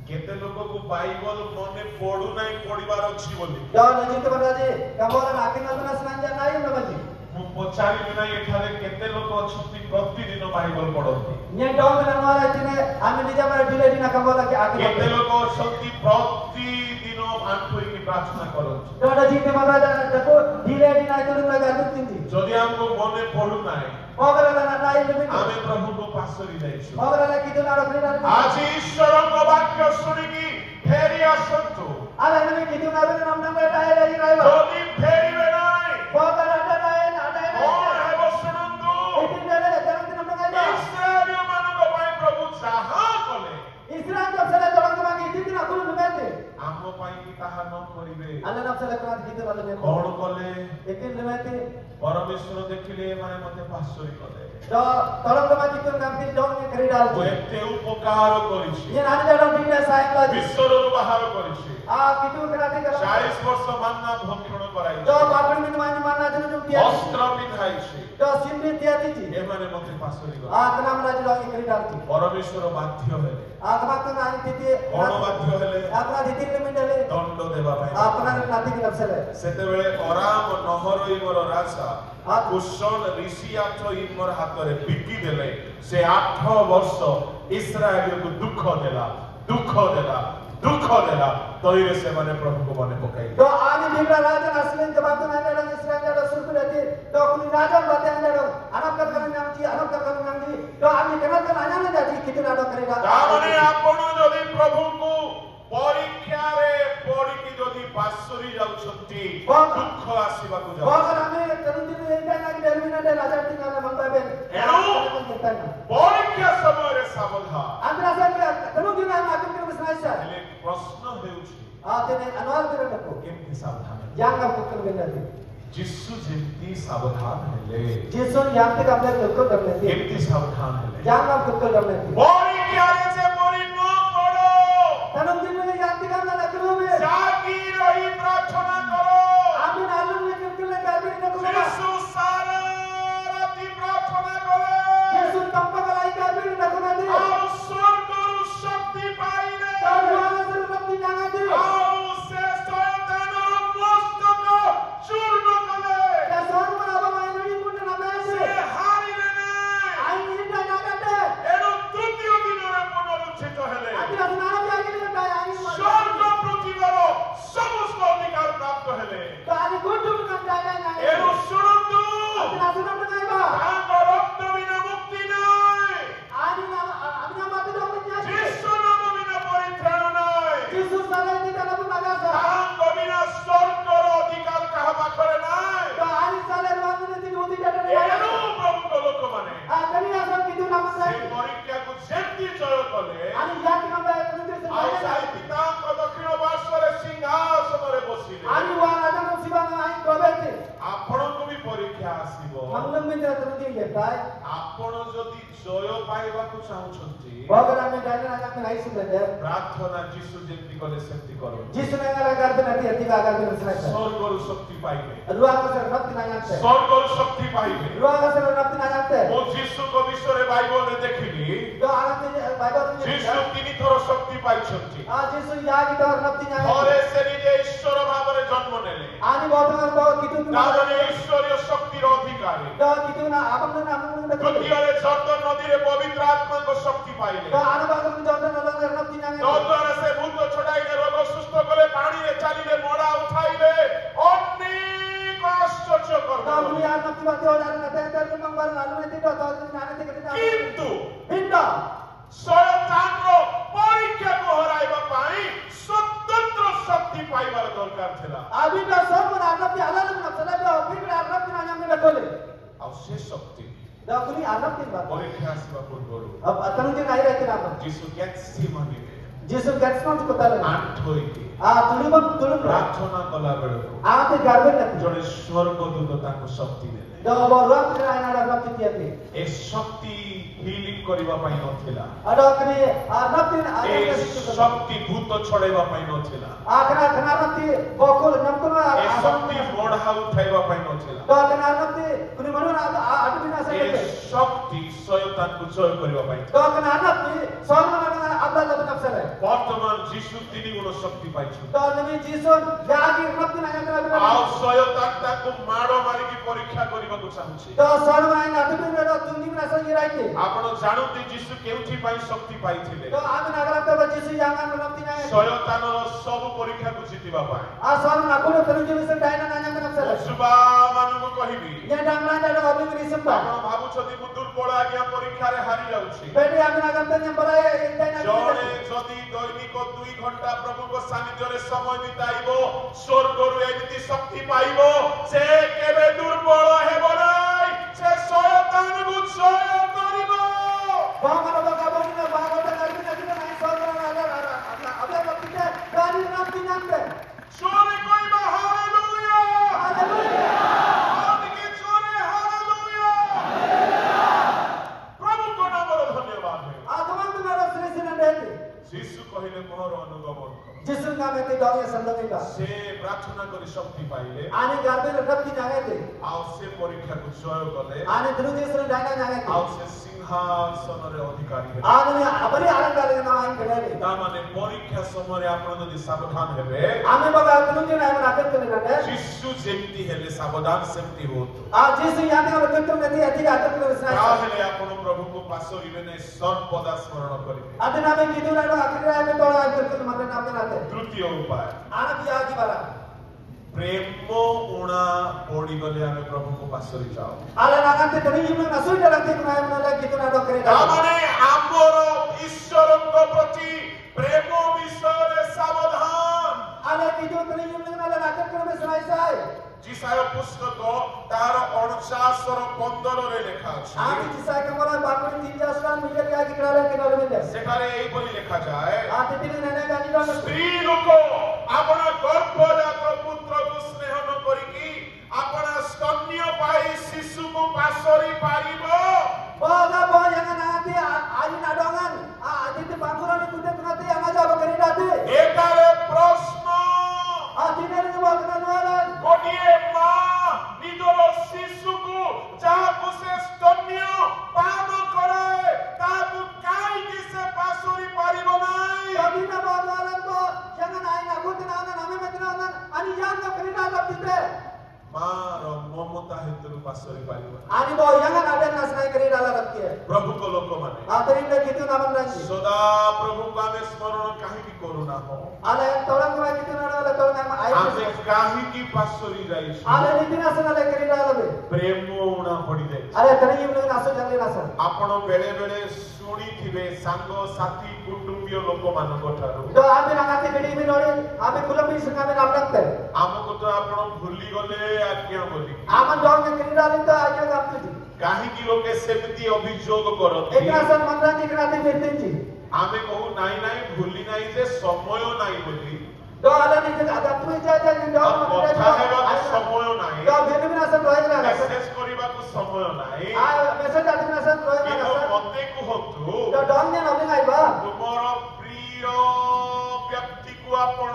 କେତେ ଲୋକକୁ ବାଇବଲ ମନେ ପଡୁନାହିଁ, ପଢିବାର ଅଛି ବୋଲି। Jangan lanjut kepada aja. Kamu orang akhir nanti selanjutnya naik nama sih. ମୁଁ ପଚାରିବି ନାହିଁ ଏଠାରେ କେତେ ଲୋକ ଅଛନ୍ତି ପ୍ରତିଦିନ ବାଇବଲ ପଢନ୍ତି? Nya dong dengan orang ini, kami di zaman dulu di nak kamu lagi akhir. କେତେ ଲୋକ ଅଛନ୍ତି ପ୍ରତିଦିନ ଆଣ୍ଠୁ ହୋଇକି ପ୍ରାର୍ଥନା କରନ୍ତି? Jangan ada jitu mana ada, aku dile di naik turun lagi akhir tinggi. ଯଦି ଆମକୁ ମନେ ପଡୁନାହିଁ, Orang orang naik lebih. ଆମେ ପ୍ରଭୁଙ୍କ ପାଶରି ଯାଇଛୁ। Orang orang gitu nado kiri dale. ଆଜି ଈଶ୍ୱରଙ୍କ ବାକ୍ୟ ଶୁଣିକି ଫେରି ଆସନ୍ତୁ। Ada yang gitu nado nama nama naik lagi naik. ଯଦି ଫେରିବେ ନାହିଁ, Orang ada naik, ada କଣ naik. ହେବ ଶୁଣନ୍ତୁ। Itu dale, jangan nama naik. ଇସ୍ରାଏଲୀୟମାନଙ୍କ ପାଇଁ ପ୍ରଭୁ ଯାହା କଲେ, Israel jab salah orang kemana itu nak turun lebih. ଆମ ପାଇଁ କି ତାହା ନ କରିବେ। Allah nak salah kemana gitu malam ni. କଣ କଲେ? Itu lebih. ପରମେଶ୍ୱର ଦେଖିଲେ ଏମାନେ ମତେ ପାଶରି କଲେ, Do tolong kemana gitu nanti dong yang kiri dale. ମୁଁ ଏତେ ଉପକାର କରିଛି, Ini nanti dalam dunia saya lagi. ବିଶ୍ୱରୁ ବାହାର କରିଛି, Gitu kenapa kalau 40 ବର୍ଷ ମାନ୍ନା ଭକ୍ଷଣ କରାଇଛି, do papri minuman mana jenis jum dia. ବସ୍ତ୍ର ପିନ୍ଧାଇଛି, Do simple dia tiji. ଏମାନେ ମତେ ପାଶରି କଲେ। Kenapa lagi dong yang kiri dale. ପରମେଶ୍ୱର ବାଧ୍ୟ ହେଲେ। Kenapa tu nanti tiji. କଣ ବାଧ୍ୟ ହେଲେ? Apa tiji lebih dale. ଦଣ୍ଡ ଦେବା ପାଇଁ। Apa nanti kita bisa. ସେତେବେଳେ ଅରାମ ନହରଇମର ରାଜା କୁଶନ ଋଷିଆଠଇମର ହାତରେ ବିକି ଦେଲେ। ସେ 8 ବର୍ଷ ଇସ୍ରାଏଲକୁ ଦୁଃଖ ଦେଲା, ଦୁଃଖ ଦେଲା, ଦୁଃଖ ଦେଲା। ତଇରେ ସେମାନେ ପ୍ରଭୁଙ୍କୁ ମନେ ପକାଇଲେ। Do ani dibra raja asli ke batu nanti dalam Israel ada surga nanti. Do kuni raja batu nanti ada. Anak kerana nanti, anak kerana nanti. Do ani kenapa nanya nanti kita ada kiri dale. ତାମାନେ ଆପଣ ଯଦି ପ୍ରଭୁଙ୍କୁ ପରୀକ୍ଷାରେ ପଡିକି ଯଦି ପାଶରି ଯାଉଛନ୍ତି, ଦୁଃଖ ଆସିବାକୁ ଯାଉଛି। Bahkan kami terus ini lagi dari mana raja tinggal dalam babel. ପରୀକ୍ଷା ସମୟରେ ସାବଧାନ। Antara saya terus di mana aku kira besar. ହେଲେ ପ୍ରଶ୍ନ ହେଉଛି Tene anual kira aku. କେମିତି ସାବଧାନ? Jangan pukul benar. ଯୀଶୁ ଯେମିତି ସାବଧାନ ହେଲେ, Jason yang kita ambil pukul benar. କେମିତି ସାବଧାନ ହେଲେ? Jangan pukul benar. ପରୀକ୍ଷାରେ ଯେପରି ନ ପଡ, Tanam di mana yang kita ambil kerube. ଜାଗି ରହି ପ୍ରାର୍ଥନା କର। Amin alun ni kita lagi kita kerube. ଯୀଶୁ ସାରା ରାତି ପ୍ରାର୍ଥନା କଲେ, Jason tanpa kalai kami kita kerube. ଆଉ ସ୍ୱର୍ଗରୁ ଶକ୍ତି ପାଇଲେ, Tahu mana serta jangan di. ଆଉ ସେ ଶୟତାନର ମସ୍ତକ ଚୂର୍ଣ୍ଣ କଲେ। Ya soal mana apa main ini pun nama ସେ ini. ହାରିଲେ ନାହିଁ। Aini dia ya tai. ଆପଣ ଯଦି ଜୟ ପାଇବାକୁ ଚାହୁଁଛନ୍ତି Bagar ame dana na kami nai sumber. ପ୍ରାର୍ଥନା ଯୀଶୁ ଯେମିତି କଲେ ସେମିତି କରନ୍ତୁ Jisu na ngala garbe na dia tiga garbe na sana. ସ୍ୱର୍ଗରୁ ଶକ୍ତି paଇବେ Ruwa ka sir napti na yante. ସ୍ୱର୍ଗରୁ ଶକ୍ତି paଇବେ Ruwa ka sir napti na yante. ମୁଁ ଯୀଶୁଙ୍କ ବିଷୟରେ ବାଇବଲରେ ଦେଖିଲି Do anante Bible ni. ଯୀଶୁ 3 ଥର ଶକ୍ତି ପାଇଛନ୍ତି Jisu ya ki tor napti na ଥରେ yante. ସେ ନିଜେ ଈଶ୍ୱର ଭାବରେ ଜନ୍ମ ନେଲେ Ani botangan bawa kitu tu. ତାମାନେ ଈଶ୍ୱରୀୟ ଶକ୍ତିର ଅଧିକାରୀ Do kitu na abang na amang na. ଦ୍ୱିତୀୟରେ ଜର୍ଦ୍ଦନ ନଦୀରେ ପବିତ୍ର ଆତ୍ମାଙ୍କ ଶକ୍ତି ପାଇଲେ Do anu bagar ni jordan na bagar napti na yante. ତଦ୍ୱାରା ସେ ଭୂତ ଛଡ଼ାଇଲେ ରୋଗ ସୁସ୍ଥ କଲେ ପାଣିରେ ଚାଲିଲେ ମଡ଼ା ଉଠାଇଲେ ଅନେକ ଆଶ୍ଚର୍ଯ୍ୟ Do କର୍ମ muni ar napti bati ojar na tenter ni mangbar na alu neti do to ni nane te kita. କିନ୍ତୁ Hinda. ଶୟତାନର ପରୀକ୍ଷାକୁ ହରାଇବା ପାଇଁ ସ୍ୱତନ୍ତ୍ର ଶକ୍ତି ପାଇବାର ଦରକାର ଥିଲା Abi da sorun ar napti alal na sala do bigre ar napti na yante na kole. ଆଉ ସେ ଶକ୍ତି Do kuni ar napti ba. ପରୀକ୍ଷା ଆସିବା ପୂର୍ବରୁ Ab atanu din ai rati na ba. ଯୀଶୁ ଗେଥସିମାନିରେ Jisu gets not ko tala. ଆଣ୍ଠ ହୋଇକି Tulung. ପ୍ରାର୍ଥନା କଲା ବେଳକୁ Ate garbe na. ଜଣେ ସ୍ୱର୍ଗଦୂତ ତାଙ୍କୁ ଶକ୍ତି ଦେଲେ Do bawa kena ai na napti tiati. A Shakti healing କରିବା ପାଇଁ ନଥିଲା Ado kini ar napti na ଏ ai. ଶକ୍ତି ଭୂତ ଛଡ଼େଇବା ପାଇଁ ନଥିଲା Kena napti bokul namkul ଏ na. ଶକ୍ତି ମଢ଼ା ଉଠାଇବା ପାଇଁ ନଥିଲା Do kena napti kuni manu na adu bina sa A kete. ଶକ୍ତି ଶୟତାନକୁ ଜୟ କରିବା ପାଇଁ ଥିଲା। Do kena napti sorun na abdal na napsale. ବର୍ତ୍ତମାନ ଯୀଶୁ 3 ଗୁଣ ଶକ୍ତି ପାଇଛନ୍ତି Do nabi Jisu yagi napti na yante na. ଆଉ ଶୟତାନ ତାକୁ ମାଡ଼ ମାରିକି ପରୀକ୍ଷା କରିବାକୁ ଚାହୁଁଛି Do sorun na adu bina do tungi na sa yiraite. ଆପଣ ଜାଣନ୍ତି ଯୀଶୁ କେଉଁଥି ପାଇଁ ଶକ୍ତି ପାଇଥିଲେ Do ame nagarata ba Jisu yangan na napti na. ଶୟତାନର ସବୁ ପରୀକ୍ଷାକୁ ଜିତିବା ପାଇଁ Sorun na kuno telu jisu daina na yante napsale. ଯୁବାମାନଙ୍କୁ କହିବି Ye damla na do obi kini simba. ଆପଣ ଭାବୁଛନ୍ତି ମୁଁ ଦୁର୍ବଳ ଆଜ୍ଞା ପରୀକ୍ଷାରେ ହାରି ଯାଉଛି Beti ame nagarata ni bola ye daina. ଜଣେ ଯଦି ଦୈନିକ 2 ଘଣ୍ଟା ପ୍ରଭୁଙ୍କ ସାନ୍ନିଧ୍ୟରେ ସମୟ ବିତାଇବ ସ୍ୱର୍ଗରୁ ଏମିତି ଶକ୍ତି ପାଇବ ସେ କେବେ ଦୁର୍ବଳ ହେବ ନାହିଁ ସେ ଶୟତାନକୁ ଜୟ କରିବ Bangala baga bangina bangala garbi na kina nai sorun na abe napti te gari napti yante. ଜୋରେ କହିବା ହାଲେଲୁୟା Hallelujah. ଆଉ ଟିକେ ଜୋରେ ହାଲେଲୁୟା ପ୍ରଭୁଙ୍କ ନାମରେ ଧନ୍ୟବାଦ ହେଉ Agaman tu nara sri sinandeti. ଯୀଶୁ କହିଲେ ମୋର ଅନୁଗମନ କର Jisu ngame te dong ye sandonga. ସେ ପ୍ରାର୍ଥନା କରି ଶକ୍ତି ପାଇଲେ Ani garbi na napti nyangete. ଆଉ ସେ ପରୀକ୍ଷାକୁ ଜୟ କଲେ Ani dulu jisu daina nyangete. ଆଉ ସେ ସିଂହାସନରେ ଅଧିକାରୀ ହେଲେ Ani abari alangar na ain kenere. ତାମାନେ ପରୀକ୍ଷା ସମୟରେ ଆପଣ ଯଦି ସାବଧାନ ହେବେ Ame baga dulu jina ame naket kene nade. ଯୀଶୁ ଯେମିତି ହେଲେ ସାବଧାନ ସେମିତି ହୁଅନ୍ତୁ Jisu yante ka ketu neti ati ka ketu kene snai. ତାହେଲେ ଆପଣ ପ୍ରଭୁଙ୍କୁ ପାଶୋରିବେ ନାହିଁ ସର୍ବଦା ସ୍ମରଣ କରିବେ Ati name kitu na do akira ame tola ay ketu mate name nate. ତୃତୀୟ ଉପାୟ Ana kiya ki bara. ପ୍ରେମ ଉଣା ପଡ଼ିଗଲେ ଆମେ ପ୍ରଭୁଙ୍କୁ ପାଶୋରି ଯାଉ Ala nagante tani yimna nasui dalam te kuna ame nale kitu na do kere. ତାମାନେ ଆମର ଈଶ୍ୱରଙ୍କ ପ୍ରତି ପ୍ରେମ ବିଷୟରେ ସାବଧାନ Ala kitu tani yimna nale naket kene snai sai. ଯିଶାୟ ପୁସ୍ତକ ତାର 49:15ରେ ଲେଖା ଅଛି Ati kisah kamera bakuri tiga aslan miliar ya kira le kira le mende. ସେଠାରେ ଏହିପରି ଲେଖାଯାଏ Ati tini nene gani do. ସ୍ତ୍ରୀ ଲୋକ ଆପଣ ଗର୍ଭଜାତ ପୁତ୍ରକୁ ସ୍ନେହ ନ କରିକି ଆପଣ ସ୍ତନ୍ୟ ପାଇ ଶିଶୁକୁ ପାଶୋରି ପାରିବ Boga boga jangan nanti aji nadongan. Ati ti bangkuran ni kudet nanti yang aja bakari dati. ଏଠାରେ ପ୍ରଶ୍ନ Ati nene ni boga nanualan. ଗୋଟିଏ ମା ନିଜର ଶିଶୁକୁ ଯାହାକୁ ସେ ସ୍ତନ୍ୟ ପାନ କରେ ତାହାକୁ କାହିଁକି ସେ ପାଶୋରି ପାରିବ ନାହିଁ Tapi na boga nanualan bo jangan aina kudet nanualan ame mati nanualan. Ani yang bakari dati te. ମାର ମମତା ହେତୁରୁ ପାଶୋରି ପାରିବ ନାହିଁ। Ani bo jangan ada nasnai kari dala rakti hai. ପ୍ରଭୁଙ୍କ ଲୋକମାନେ Ati rinda kitu naman ranji. ସଦା ପ୍ରଭୁଙ୍କୁ ଆମେ ସ୍ମରଣ କାହିଁକି କରୁନାହଁ Ala yang tolong kura kitu nada tolong nama ଆମେ air. କାହିଁକି ପାଶୋରି ଯାଇଛୁ Ala ni nasna le kari dala be. ପ୍ରେମ ଉଣା ପଡ଼ିଯାଇଛି Ala tani yimna nasu jangan nasu. ଆପଣ ବେଳେ ବେଳେ ଶୁଣିଥିବେ ସାଙ୍ଗସାଥି କୁଟୁମ୍ବୀୟ ଲୋକମାନଙ୍କ ଠାରୁ Do ame nangati gedi mi nori ame kulam ni sengame namnak te. ଆମକୁ ତ ଆପଣ ଭୁଲିଗଲେ ଆଜ୍ଞା ବୋଲି Aman dong ke kiri dali to aja kaptu ji. କାହିଁକି ଲୋକେ ସେମିତି ଅଭିଯୋଗ କରନ୍ତି Eknasan mandran ji krati betin ji. ଆମେ କହୁ ନାଇଁ ନାଇଁ ଭୁଲି ନାହିଁ ଯେ ସମୟ ନାହିଁ ବୋଲି Do ala ni ada tu ja ja ni do. କଥା ହେବାକୁ ସମୟ ନାହିଁ Do bebe nasan roi na. Message କରିବାକୁ ସମୟ ନାହିଁ आ मेसेज आदि नसन रोय ना କିନ୍ତୁ नसन ମତେ କୁହନ୍ତୁ तो डॉन ने नबी आइबा ତୁମର ପ୍ରିୟ ବ୍ୟକ୍ତିକୁ ଆପଣ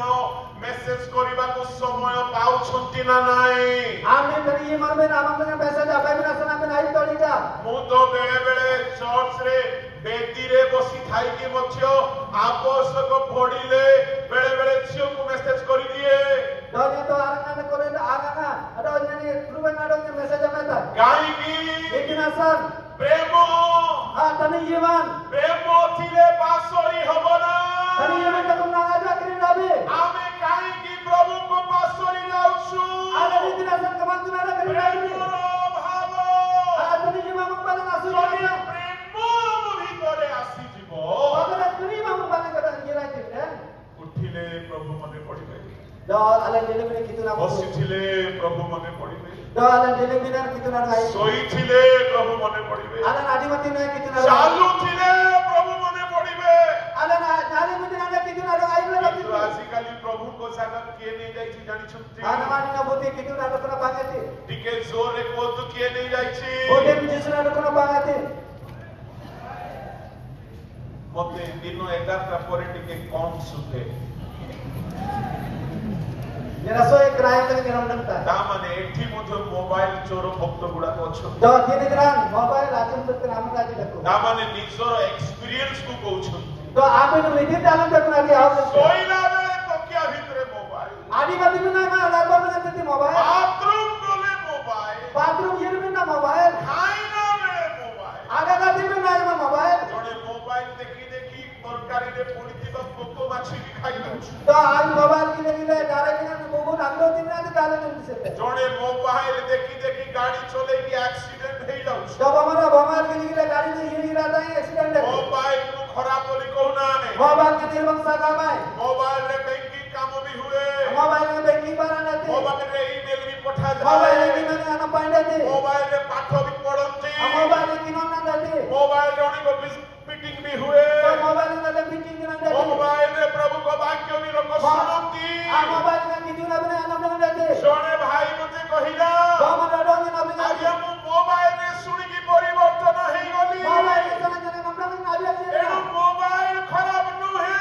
ମେସେଜ କରିବାକୁ ସମୟ ପାଉଛନ୍ତି ନା ନାହିଁ आमने तरी ये मरबे ना हमने मेसेज आबे ना नसन आबे नहीं तोड़ी जा ମୁଁ ତ ବେଳେ ବେଳେ ଚର୍ଚ୍ଚରେ ବେଦିରେ ବସି ଥାଇକି ମଧ୍ୟ ଆବଶ୍ୟକ ପଡ଼ିଲେ ବେଳେ ବେଳେ ଝିଅକୁ ମେସେଜ କରିଦିଏ डॉन ये तो आरंगा ने करे आगा ना अडो ने प्रूवन आडो ने मेसेज आमेता କାହିଁକି लेकिन नसन ପ୍ରେମ आ तने जीवन ପ୍ରେମ ଥିଲେ ପାସୋରି ହବ ନା तने ये में तुम ना आजा करी नबी ଆମେ କାହିଁକି ପ୍ରଭୁଙ୍କ ପାସୋରି ଯାଉଛୁ आगे दिन नसन कमान तुना ना करी नबी ପ୍ରେମର ଅଭାବ आ तने जीवन मुक पाले ना सुन ଯଦି ପ୍ରେମ ଆମ ଭିତରେ ଆସିଯିବ अगर तुनी मुक पाले कदा ये राइट है ଉଠିଲେ ପ୍ରଭୁ ମନେ ପଡ଼ିବେ दो आले दिले में कितना ବସିଥିଲେ ପ୍ରଭୁ ମନେ ପଡ଼ିବେ दो आले दिले में कितना आई ଶୋଇଥିଲେ ପ୍ରଭୁ ମନେ ପଡ଼ିବେ आले नाडीमती ने कितना ଚାଲୁଥିଲେ ପ୍ରଭୁ ମନେ ପଡ଼ିବେ आले नाडी में ने कितना आई ले କିନ୍ତୁ ଆଜିକାଲି ପ୍ରଭୁଙ୍କ ଜାଗା କିଏ ନେଇ ଯାଇଛି ଜାଣିଛନ୍ତି आने मानी ना बोते कितना रखना पागेती ଟିକେ ଜୋରରେ କୁହନ୍ତୁ କିଏ ନେଇ ଯାଇଛି बोते जिसना रखना पागेती ମତେ ଦିନ 11ଟା ପରେ ଟିକେ କମ୍ ସୁଖେ मेरा सो एक राय लगे निरम लगता है ତା ମାନେ ଏଠି ମଧ୍ୟ ମୋବାଇଲ ଚୋର ଭକ୍ତ ଗୁଡାକ ଅଛନ୍ତି जो दिन ग्राम मोबाइल राजन तक नाम राजी रखो ତା ମାନେ ନିଜର ଏକ୍ସପିରିଏନ୍ସ କୁ କହୁଛନ୍ତି तो आप इन विधि डालन तक ना दिया हो ଶୋଇଲା ବେଳେ ତକିଆ ଭିତରେ ମୋବାଇଲ आदि बादी में ना लागो में देती मोबाइल ବାଥରୁମ ଗଲେ ମୋବାଇଲ बाथरूम ये में ना मोबाइल ଖାଇଲା ବେଳେ ମୋବାଇଲ आगे का दिन में ना मोबाइल ଜଣେ ମୋବାଇଲ ଦେଖି ଦେଖି ତରକାରୀରେ ପଡିଥିବା ପୋକ ମାଛି ବି ଖାଇଦଉଛି तो आज मोबाइल की लगी ले डायरेक्ट ना वो अगलो दिन ना डाले नहीं से ଜଣେ ମୋବାଇଲ ଦେଖି ଦେଖି ଗାଡି ଚଲେଇକି ଆକ୍ସିଡେଣ୍ଟ ହେଇଯାଉଛି जब हमारा मोबाइल की लगी ले गाड़ी में ये गिरा था एक्सीडेंट है ମୋବାଇଲ କୁ ଖରାପ ବୋଲି କହୁନାହାନ୍ତି मोबाइल के निर्वंशा काम है ମୋବାଇଲରେ ବ୍ୟାଙ୍କିଂ କାମ ବି ହୁଏ मोबाइल में बैंकिंग पर आने थे ମୋବାଇଲରେ ଇମେଲ ବି मोबाइल ପଠାଯାଏ की मैंने आना पाएंगे थे ମୋବାଇଲରେ ପାଠ ବି ପଢନ୍ତି मोबाइल की नॉन ना थे ମୋବାଇଲରେ ଅନେକ ମିଟିଂ ବି ହୁଏ मोबाइल में तो मीटिंग ना थे ମୋବାଇଲରେ ପ୍ରଭୁଙ୍କ ବାକ୍ୟ ବି ଲୋକ ଶୁଣନ୍ତି आ मोबाइल में किसी ना बने आना ना थे ଜଣେ ଭାଇ ମତେ କହିଲା तो हमारा डोंगे ना भी ଆଜ୍ଞା ମୁଁ ମୋବାଇଲରେ ଶୁଣିକି ପରିବର୍ତ୍ତନ ହେଇଗଲି मोबाइल के जने जने नंबर में ना दिया ଏଣୁ ମୋବାଇଲ ଖରାପ ନୁହେଁ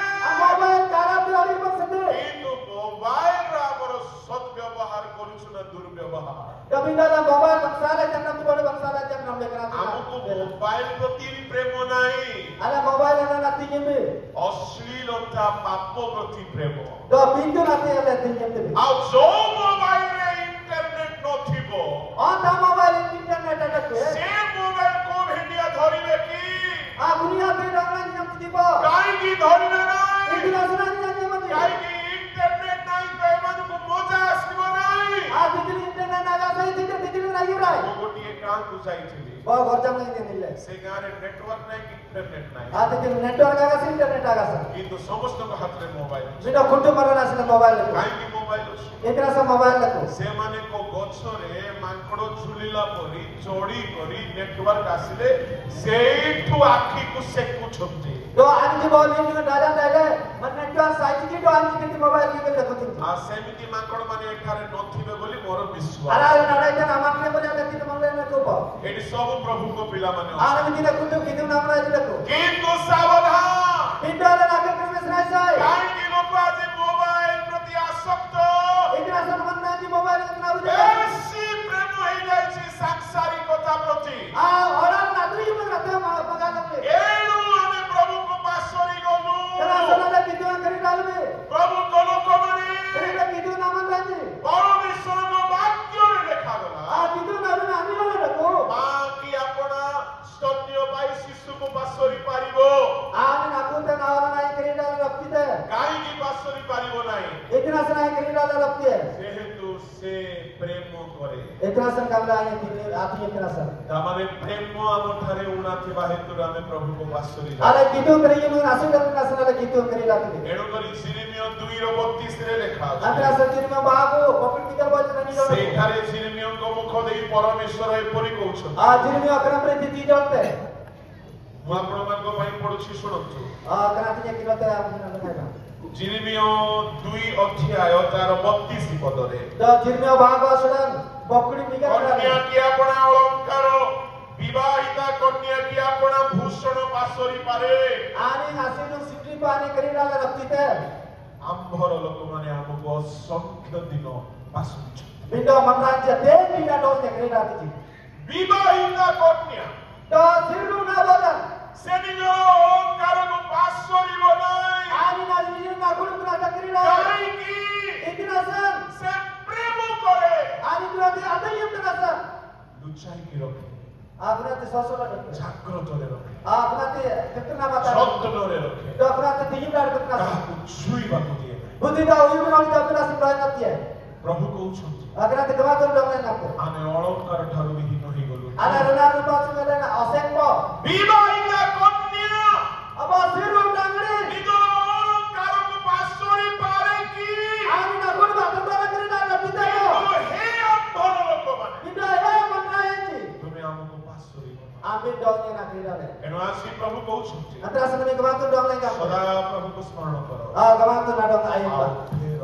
मोबाइल खराब भी और बन सकते କିନ୍ତୁ ମୋବାଇଲର ଆମର ସଦ୍ବ୍ୟବହାର କରୁଛୁ ନା ଦୁର୍ବ୍ୟବହାର कभी ना मोबाइल बंसाला जब हम बड़े बंसाला जब हम लेकर आते ଆମକୁ ମୋବାଇଲ ପ୍ରତି ବି ପ୍ରେମ ନାହିଁ अरे मोबाइल ना नाती जिम्मे ଅଶ୍ଳୀଳତା ପାପ ପ୍ରତି ପ୍ରେମ तो बिंदु नाती है लेते जिम्मे ଆଉ ଯୋଉ ମୋବାଇଲରେ ଇଣ୍ଟରନେଟ ନଥିବ और था मोबाइल इंटरनेट अटक है ସେ ମୋବାଇଲ କୋଉ ଭେଣ୍ଡିଆ ଧରିବେ କି आ दुनिया पे डॉलर जम दीपो କାହିଁକି ଧରିବେ ନାହିଁ इतना सुना नहीं जाने मत କାହିଁକି ଇଣ୍ଟରନେଟ ନାହିଁ ତ ଏମାନଙ୍କୁ ମଜା ଆସିବ ନାହିଁ आ बिजली इंटरनेट आगा सही थी बिजली नहीं रहा ମୁଁ ଗୋଟିଏ ଗାଁକୁ ଯାଇଥିଲି बहुत घर जम नहीं देने ले ସେ ଗାଁରେ ନେଟୱାର୍କ ନାହିଁ କି ଇଣ୍ଟରନେଟ ନାହିଁ आ देखिए नेटवर्क आगा से इंटरनेट आगा से କିନ୍ତୁ ସମସ୍ତଙ୍କ ହାତରେ ମୋବାଇଲ ଅଛି बिना खुट्टू मरना से मोबाइल ले କାହିଁକି ମୋବାଇଲ ଅଛି इतना सा मोबाइल लगो ସେମାନଙ୍କ ଗଛରେ ମାଙ୍କଡ ଝୁଲିଲା ପରି ଚଢି କରି ନେଟୱାର୍କ ଆସିଲେ ସେଇଠୁ ଆଖିକୁ ସେକୁଛନ୍ତି तो आज की बहुत न्यूज में डाला डाले मन नेटवर्क साइट की तो आज की मोबाइल की देखो थी ଆଉ ସେମିତି ମାଙ୍କଡ ମାନେ ଏଠାରେ ନଥିବେ ବୋଲି ମୋର ବିଶ୍ୱାସ अरे नारायण जन हमारे लिए बोले देखी तो मंगले में को ଏଠି ସବୁ ପ୍ରଭୁଙ୍କ ପିଲାମାନେ आने ଅଛନ୍ତି। में दिन कुछ कितने नाम राज देखो କିନ୍ତୁ ସାବଧାନ इंटर वाले आगे में सुनाई साई କାହିଁକି ଲୋକ ଆଜି ମୋବାଇଲ ପ୍ରତି ଆସକ୍ତ इतना संबंध ना जी मोबाइल इतना बुझे ବେଶୀ ପ୍ରେମ ହେଇଯାଇଛି ସାଂସାରିକତା ପ୍ରତି आ और नादरी में रहते मगा लगे ଏଣୁ ଆମେ ପ୍ରଭୁଙ୍କ ପାଶରି ଗଲୁ तेरा सोना कितना करी डाल में ପ୍ରଭୁଙ୍କ ଲୋକମାନେ तेरे कितना नाम राज ପରମେଶ୍ୱରଙ୍କ ବାକ୍ୟରେ ଲେଖାଗଲା आ कितना नाम आनी वाले रखो ମା କି ଆପଣ ସ୍ତନ୍ୟ ପାଇ ଶିଶୁକୁ ପାଶରି ପାରିବ आज नाकुते ना और ना करी डाल रखती है କାହିଁକି ପାଶରି ପାରିବ ନାହିଁ इतना सुनाई करी डाल रखती है ଯେହେତୁ ସେ ପ୍ରେମ କରେ इतना सन कमला आने की आप ही इतना सन ତାମାନେ ପ୍ରେମ ଆମଠାରେ ଉଣା ଥିବା ହେତୁରୁ ଆମେ ପ୍ରଭୁଙ୍କ ପାଶରି ଯାଉ अरे कितु करी में आसु करना सन अरे कितु करी लाती ଏଣୁକରି ଜିରିମିୟ 2:32ରେ ଲେଖା ଅଛି अतरा सचिन में बाबू पकड़ की कर बोल नहीं जाओ ସେଇଠାରେ ଜିରିମିୟଙ୍କ ମୁଖ ଦେଇ ପରମେଶ୍ୱର ଏପରି କହୁଛନ୍ତି आज जिन में अकरम रे दी जोड़ते ମୁଁ ଆପଣମାନଙ୍କ ପାଇଁ ପଢୁଛି ଶୁଣନ୍ତୁ कराती के किलोते आप ना लगाएगा ଜିରିମିୟ 2 ଅଧ୍ୟାୟ ତାର 32 ପଦରେ तो जिन में भाग असुरन पकड़ी निकल କନ୍ୟା କି ଆପଣ ଅଳଙ୍କାର ପାଶୋରି ପାରେ। Ani ngasih dong sipri pa ani kerina le rapite. ଆମ୍ଭର ଲୋକମାନେ ଆମକୁ ଅସଂଖ୍ୟ ଦିନ ପାଶୋରିଛନ୍ତି। Bindo manranja de bina dong ne kerina tiji. ବିବାହିତା କନ୍ୟା Do siru na bodan. ସେ ନିଜର ଅଳଙ୍କାରକୁ ପାଶୋରିବ ନାହିଁ। Ani na siru na gulu na kerina. କାହିଁକି? Ikinasan. ସେ ପ୍ରେମ କରେ। Ani durante adayim kinasan. ଲୁଚାଇକି ରଖେ, Agunate sosora de. ଜାଗ୍ରତରେ ରଖେ, Agunate ketna mata. ଯତ୍ନରେ ରଖେ, Do agunate tijim dar ketna. କାହାକୁ ଛୁଇଁବାକୁ ଦିଏ ନାହିଁ। Buddhi da uyum na uli tapna si prayan tiye. ପ୍ରଭୁ କହୁଛନ୍ତି Agunate gamaton dong ne napo. ଆମେ ଅଳଙ୍କାର ଠାରୁ ବି ହୀନ ହେଇଗଲୁ। Ana runar rupa sungale na osekpo. ବିବାହିତା କନ୍ୟା Aba siru dangri. ନିଜର ଅଳଙ୍କାରକୁ ପାଶୋରି ପାରେ କି? Ani na gulu ba tundara kerina rapite କିନ୍ତୁ yo. ହେ ଆମ୍ଭର ଲୋକମାନେ, Bindo he manrayanji. ତୁମେ ଆମକୁ ପାଶୋରିବ ନାହିଁ। Amin dong ne na kerina le. ଏଣୁ ଆସି ପ୍ରଭୁ କହୁଛନ୍ତି Antara sanami gamaton dong le ngapo. ସଦା ପ୍ରଭୁକୁ ସ୍ମରଣ କର। Gamaton na dong ayim ba. ଆଉ ଫେର,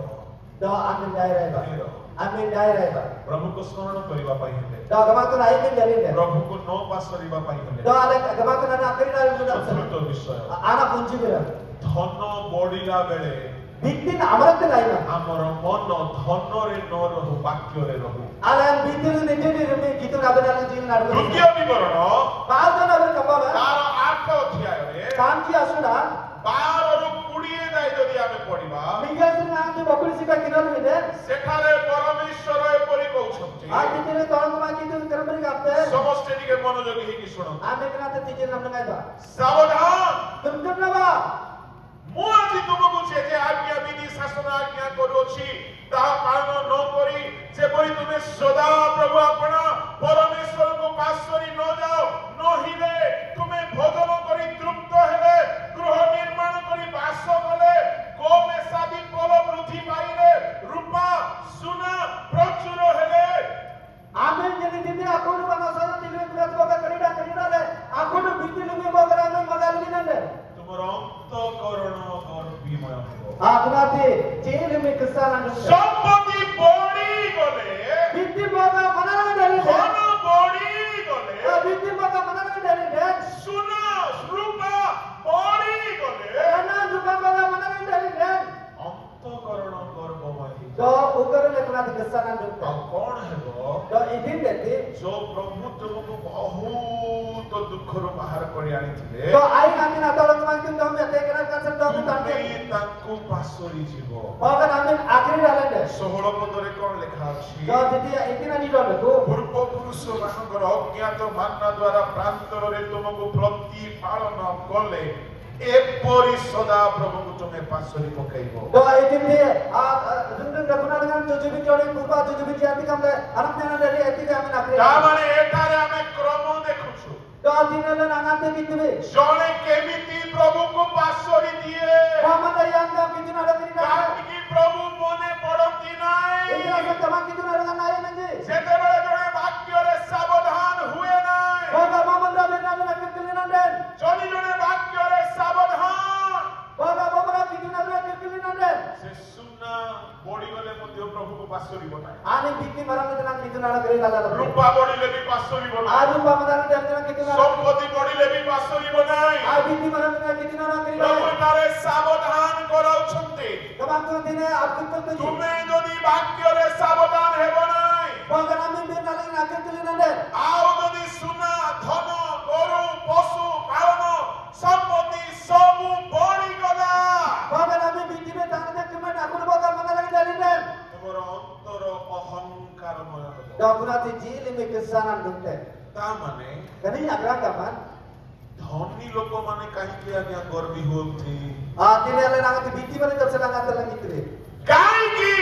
Do amin daerah ba. ଫେର। Amin daerah ba. ପ୍ରଭୁକୁ ସ୍ମରଣ କରିବା ପାଇଁ ହେଲେ, Do gamaton ayim jalin le. ପ୍ରଭୁକୁ ନ ପାଶୋରିବା ପାଇଁ ହେଲେ Do ale gamaton na kerina le mudah. ଚତୁର୍ଥ ବିଷୟ, Anak kunci bila. ଧନ ବଢିଲା ବେଳେ Bikin amarat ke lain. ଆମର ମନ ଧନରେ ନ ରହୁ, ବାକ୍ୟରେ ରହୁ। Alam bikin ni jadi rumi gitu nabe nabe jil nabe. ଦ୍ୱିତୀୟ ବିବରଣ Baal to nabe kapal. ତାର 8 ଅଧ୍ୟାୟରେ Kam ki asuda. 12ରୁ 20 ଯାଏ ଯଦି ଆମେ ପଢିବା, Minggu sini nanti bakul sika kinal ni deh. ସେଠାରେ ପରମେଶ୍ୱର ଏପରି କହୁଛନ୍ତି। Ati kini tolong kemaki itu keremberi kapte. ସମସ୍ତେ ଟିକେ ମନୋଯୋଗୀ ହେଇକି ଶୁଣନ୍ତୁ। Ame kena te tijil nabe nabe ba. ସାବଧାନ, Tuntun naba. ମୁଁ ଆଜି ତୁମକୁ ଯେ ଯେ ଆଜ୍ଞା ବିଧି ଶାସନ ଆଜ୍ଞା କରୁଅଛି ତାହା ପାଳନ ନ କରି ଯେପରି ତୁମେ ସଦା ପ୍ରଭୁ ଆପଣ ପରମେଶ୍ୱରଙ୍କୁ ପାଶୋରି ନ ଯାଅ, ନହିଲେ ତୁମେ ଭୋଜନ କରି ତୃପ୍ତ ହେଲେ, ଗୃହ ନିର୍ମାଣ କରି ବାସ କଲେ, ଗୋମେଷାଦି ଫଳ ବୃଦ୍ଧି ପାଇଲେ, ରୂପା ସୁନା ପ୍ରଚୁର ହେଲେ, Ame jadi titi aku nu bana sana tijil kuda boga kerina le. Aku nu bikin lumi boga rame magal ni nande. ତୁମର ଅନ୍ତଃକରଣ ଗର୍ବିମୟ ହେବ। Aku nanti jil lumi kesanan dong. ସମ୍ପତ୍ତି ବଢିଗଲେ, Bikin boga mana lagi dari deh. ଧନ ବଢିଗଲେ, Bikin boga mana lagi dari deh. ସୁନା ରୂପା ବଢିଗଲେ, Karena juga boga mana lagi dari deh. ଅନ୍ତଃକରଣ ଗର୍ବମୟ ହେବ। Do ukur le kena kesanan dong. ଆଉ କଣ ହେବ? Do idin deti. ଯୋଉ ପ୍ରଭୁ ତୁମକୁ ବହୁତ ଦୁଃଖରୁ ବାହାର କରି ଆଣିଥିଲେ, Do ai nanti na tolong kemakin dong ya te kena kasar dong ତୁମେ tante. ତାଙ୍କୁ ପାଶୋରି ଯିବ। Boga nanti akhir dalam deh. 16 ପଦରେ କଣ ଲେଖା ଅଛି? Do titi idin ani dong tu. ପୂର୍ବପୁରୁଷ ମାନଙ୍କର ଅଜ୍ଞାତ ମାନ୍ନା ଦ୍ୱାରା ପ୍ରାନ୍ତରରେ ତୁମକୁ ପ୍ରତିପାଳନ କଲେ, ଏପରି ସଦା ପ୍ରଭୁଙ୍କୁ ତୁମେ ପାଶୋରି ପକାଇବ। Do idin dia. Dundun dakuna dengan tujuh biji orang kurba tujuh biji hati kamle. Anak nana dari etika amin akhir. ତାମାନେ ଏଠାରେ ଆମେ କ୍ରମ ଦେଖୁଛୁ। Do tino le nangate bitu be. ଜଣେ କେମିତି ପ୍ରଭୁଙ୍କୁ ପାଶୋରି ଦିଏ, Mama dah yang dah bitu nada kerina. କାହିଁକି ପ୍ରଭୁ ମନେ ପଡନ୍ତି Ini ନାହିଁ? rasa kemakin itu nada dengan ayam aja. ଯେତେବେଳେ ଜଣେ ବାକ୍ୟରେ ସାବଧାନ ହୁଏ ନାହିଁ, Boga mama dah benar benar kekelinan den. ଯଦି ଜଣେ ବାକ୍ୟରେ ସାବଧାନ, Boga mama dah bitu nada kekelinan den. ସେ ସୁନା ବଢିଗଲେ ମଧ୍ୟ ପ୍ରଭୁକୁ ପାଶୋରିବ ନାହିଁ, Ani bikin barang itu nang bitu nada kerina dalam. ରୂପା ବଢିଲେ ବି ପାଶୋରିବ ନାହିଁ, Adu mama dah dia bitu nada kerina. ସମ୍ପତ୍ତି ବଢିଲେ ବି ପାଶୋରିବ ନାହିଁ। Adu bikin barang itu bitu nada ପ୍ରଭୁ kerina. ଏଠାରେ ସାବଧାନ କରାଉଛନ୍ତି। Kemakin dine aku tuh. ତୁମେ ଯଦି ବାକ୍ୟରେ ସାବଧାନ ହେବ ନାହିଁ, Boga nami benar lagi kekelinan den. ଆଉ ଯଦି ସୁନା ଧନ ଗୋରୁ ପଶୁ ପାଳନ ସମ୍ପତ୍ତି ସବୁ ବଢିଗଲା, Boga nami bitu be tangan dek kemen aku boga mana lagi dari den. ତୁମର ଅନ୍ତର ଅହଙ୍କାରମୟ ହେବ। Dokuna ti jili me kesanan dunte. ତା ମାନେ Kani agra kaman. ଧନୀ ଲୋକମାନେ କାହିଁକି ଆଜ୍ଞା ଗର୍ବୀ ହୁଅନ୍ତି? Tine le nang ti bitu bale jab se nang ate lagi tire. କାହିଁକି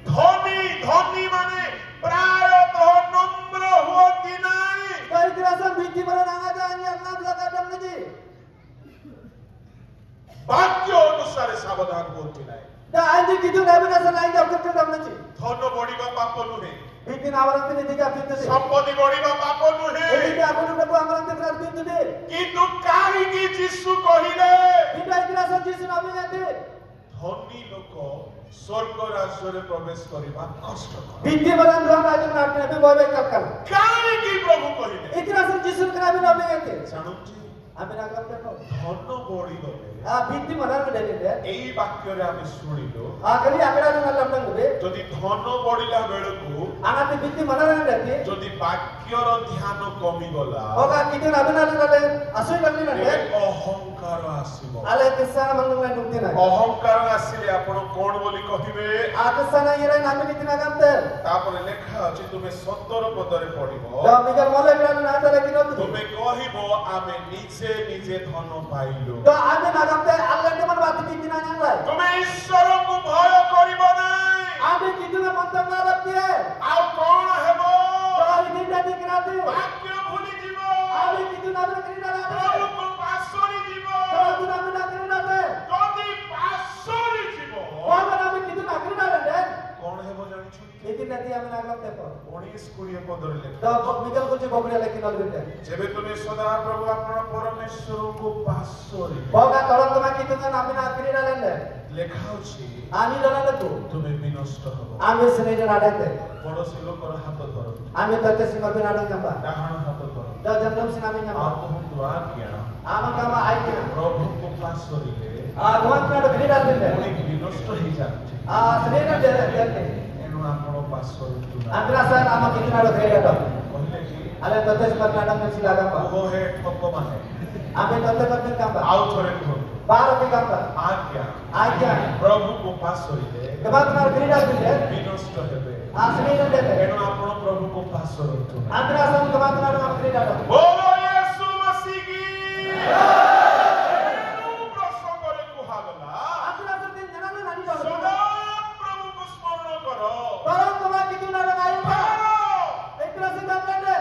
ଧନୀ ଧନୀ ମାନେ ପ୍ରାୟତଃ ନମ୍ର ହୁଅନ୍ତି ନାହିଁ? Kari tirasan bitu bale nang ate ani apna belaka dam naji. ବାକ୍ୟ ଅନୁସାରେ ସାବଧାନ ହୁଅନ୍ତି ନାହିଁ। Da anji kitu nabe na sanai jab kete dam naji. ଧନ ବଢିବା ପାପ ନୁହେଁ, Bitu awaran tine diga bitu de. ସମ୍ପତ୍ତି ବଢିବା ପାପ ନୁହେଁ, Ini aku nu beku awaran tine kras bitu de. କିନ୍ତୁ କାହିଁକି ଯୀଶୁ କହିଲେ Bitu ai tirasan jisu nabe jati. ଧନୀ ଲୋକ ସ୍ୱର୍ଗ ରାଜ୍ୟରେ ପ୍ରବେଶ କରିବା କଷ୍ଟକର? Bitu bale ndram raju na nabe boy be kakal. କାହିଁକି ପ୍ରଭୁ କହିଲେ? Itirasan jisu nabe nabe jati. ଜାଣନ୍ତି, Amin agam teko. ধন্য বড়িলে Binti manar ke dari dia. এই বাক্যরে আমি শুনিলো Kali akada dengan lamdang gede. যদি ধন্য বড়িলা বেড়কু Angat binti manar yang dari. যদি বাক্যর ধ্যান কমি গলা Oka kita nabi nabi nabi asui kali nabi. অহংকার আসিব Ale kisah mangung lain nukti nabi. অহংকার আসিলে আপন কোন বলি কহিবে Kisah na irai nabi niti nagam ter. তারপরে লেখা আছে তুমি 17 পদরে পড়িব Dah mikir mulai berani nata lagi nukti. তুমি কহিব আমি নিজে নিজে ধন পাইলো Dah ada nagam ter. Allah itu mana batu binti nanyang lai. তুমি ঈশ্বরଙ୍କୁ ভয় করিব নাই Abi kita na mantap ngarap dia. ଆଉ କଣ ହେବ Dah ini jadi kerati. বাক্য ভুলি ଯିବ Abi kita nabi kiri nabi. প্রভুଙ୍କୁ ପାଶୋରି ଯିବ Dah kita nabi nabi nabi. ଯଦି ପାଶୋରି ଯିବ Kau nabi kita nabi nabi deh. କଣ ହେବ ଜାଣିଛୁ Itu nanti kami nagam teko. 19-20 ପଦରେ ଲେଖା Dah mikir kunci bokri lagi nabi deh. ଯେବେ ତୁମେ ସଦା ପ୍ରଭୁ ଆପଣ ପରମେଶ୍ୱରଙ୍କୁ ପାଶୋରି Boga tolong teman kita kan nabi nabi kiri nabi deh. ଲେଖା ଅଛି Ani dalam itu. ତୁମେ ବିନଷ୍ଟ ହେବ Ami seni dan ada deh. ପଡ଼ୋଶୀ ଲୋକର ହାତ ଧର Ami tete si nabi nabi nyamba. ଡାହାଣ ହାତ ଧର Dah jam si nabi ଆଉ nyamba. କୁହନ୍ତୁ ଆଜ୍ଞା Aman kama aja. ପ୍ରଭୁଙ୍କୁ ପାଶୋରିଲେ Tuhan nabi kiri nabi deh. ପୁଣି ବିନଷ୍ଟ ହେଇଯାଉଛି Seni dan deh. ଏଣୁ ଆପଣ ପାଶୋରନ୍ତୁ ନା Antara saya ama kita nabi kiri nabi. କହିଲେ କି Ale tete si nabi si lagam pa. କୁହ ହେ ଠକମାନେ Ami tete nabi kamba. ଆଉ ଥରେ କୁହନ୍ତୁ Baru di kamba. ଆଜ୍ଞା Aja. ପ୍ରଭୁଙ୍କୁ ପାଶୋରିଲେ Teman nabi kiri nabi deh. ବିନଷ୍ଟ ହେବେ Seni dan deh. ଏଣୁ ଆପଣ ପ୍ରଭୁଙ୍କୁ ପାଶୋରନ୍ତୁ ନା Antara saya teman nabi kiri nabi. ବୋଲୋ ୟେଶୁ Masih କି ଏଣୁ ପ୍ରସଙ୍ଗରେ କୁହାଗଲା Antara saya jangan nani bawa. ସଦା ପ୍ରଭୁଙ୍କୁ ସ୍ମରଣ କର Tolong teman kita nabi ayo. କର। Itu sih nabi deh.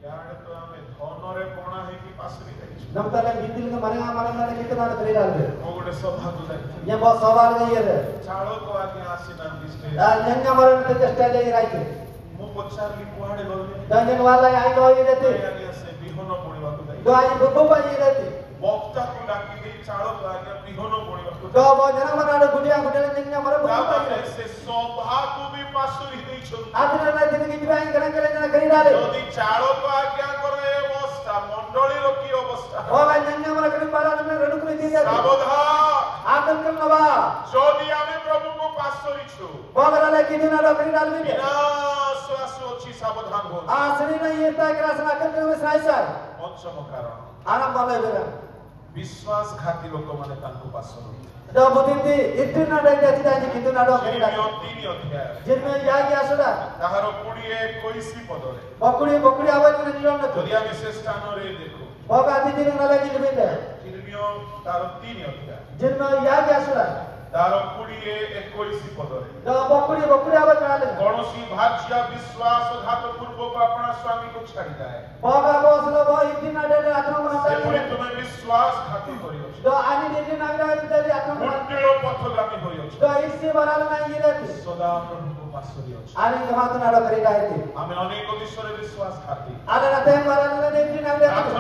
ଇଆଡ଼େ ତ ଆମେ ଧନରେ ପଣା ହେଇକି ପାଶୋରି ଯାଇଛୁ Nam tala bintil ke mana kita nabi kiri nabi. ମୁଁ ଗୋଟେ ସଭାକୁ ଯାଇଥିଲି Yang bawa sawal ke iya deh. ଚାଳକ ଆଜ୍ଞା ଆସିନାହାନ୍ତି stage Yang nyaman itu cesta lagi right. ମୁଁ ପଚାରିଲି କୁଆଡ଼େ ଗଲେ Dan yang wala yang ayo iya deh. ଆଜ୍ଞା ସେ ବିହନ ବୁଣିବାକୁ ଯାଇଥିଲେ Doa yang berubah iya deh. ବକ୍ତାକୁ ଡାକି ଦେଇ ଚାଳକ ଆଜ୍ଞା ବିହନ ବୁଣିବାକୁ Doa bawa jangan mana ada gudiang yang nyaman berubah ତାପରେ iya. ସେ ସଭାକୁ ବି ପାଶୋରି ଦେଇଛନ୍ତି Antara nanti kita kita yang keren kiri nabi. ଯଦି ଚାଳକ ଆଜ୍ଞାଙ୍କର ଏ ଅବସ୍ଥା ମଣ୍ଡଳୀର କି ଅବସ୍ଥା Oh kan yang nyaman kiri para dengan reduk kiri dia. ସାବଧାନ Akan kenapa? ଯଦି ଆମେ ପ୍ରଭୁଙ୍କୁ ପାଶୋରିଛୁ Bawa kalau kita nabi kiri nabi. ବିନାଶ ଆସୁଅଛି ସାବଧାନ ହୁଅ Seni na iya tak kerasa akan kena selesai. ପଞ୍ଚମ କାରଣ Anak malah beram. ବିଶ୍ୱାସଘାତୀ ଲୋକମାନେ ତାଙ୍କୁ ପାଶୋରନ୍ତି Dah bukti itu nada yang jadi kita nada kiri nabi. ତିନି ଅଧ୍ୟାୟ Jirme ya ya sudah. ତାହାର 20-21 ପଦରେ Bokuri awal kena jilang na tu. ଯଦି ଆମେ ସେ ସ୍ଥାନରେ ଦେଖୁ Boga ati jilang na lagi jibinde. ତିନିୟ ତାର 3 ଅଧ୍ୟାୟ Jirme ya ya sudah. ତାର 20-21 ପଦରେ Dah bokuri awal kena lagi. କୌଣସି ଭାର୍ଯ୍ୟା ବିଶ୍ୱାସଘାତ ପୂର୍ବକ ଆପଣା ସ୍ୱାମୀକୁ ଛାଡ଼ିଥାଏ Boga bos lo boh itu nada yang atau mana ସେପରି lagi. ତୁମେ ବିଶ୍ୱାସଘାତୀ କରିଅଛ Dah ani diri nada dari atau mana. କୁଟିଳ ପଥଗାମୀ ହୋଇଅଛ Dah isi baral na iya lagi. ସଦା ପ୍ରଭୁଙ୍କୁ ପାଶୋରି ଅଛ Ani kemana nada kiri dah itu. ଆମେ ଅନେକ ବିଷୟରେ ବିଶ୍ୱାସଘାତୀ Ada nada yang baral na diri nada. ରାତି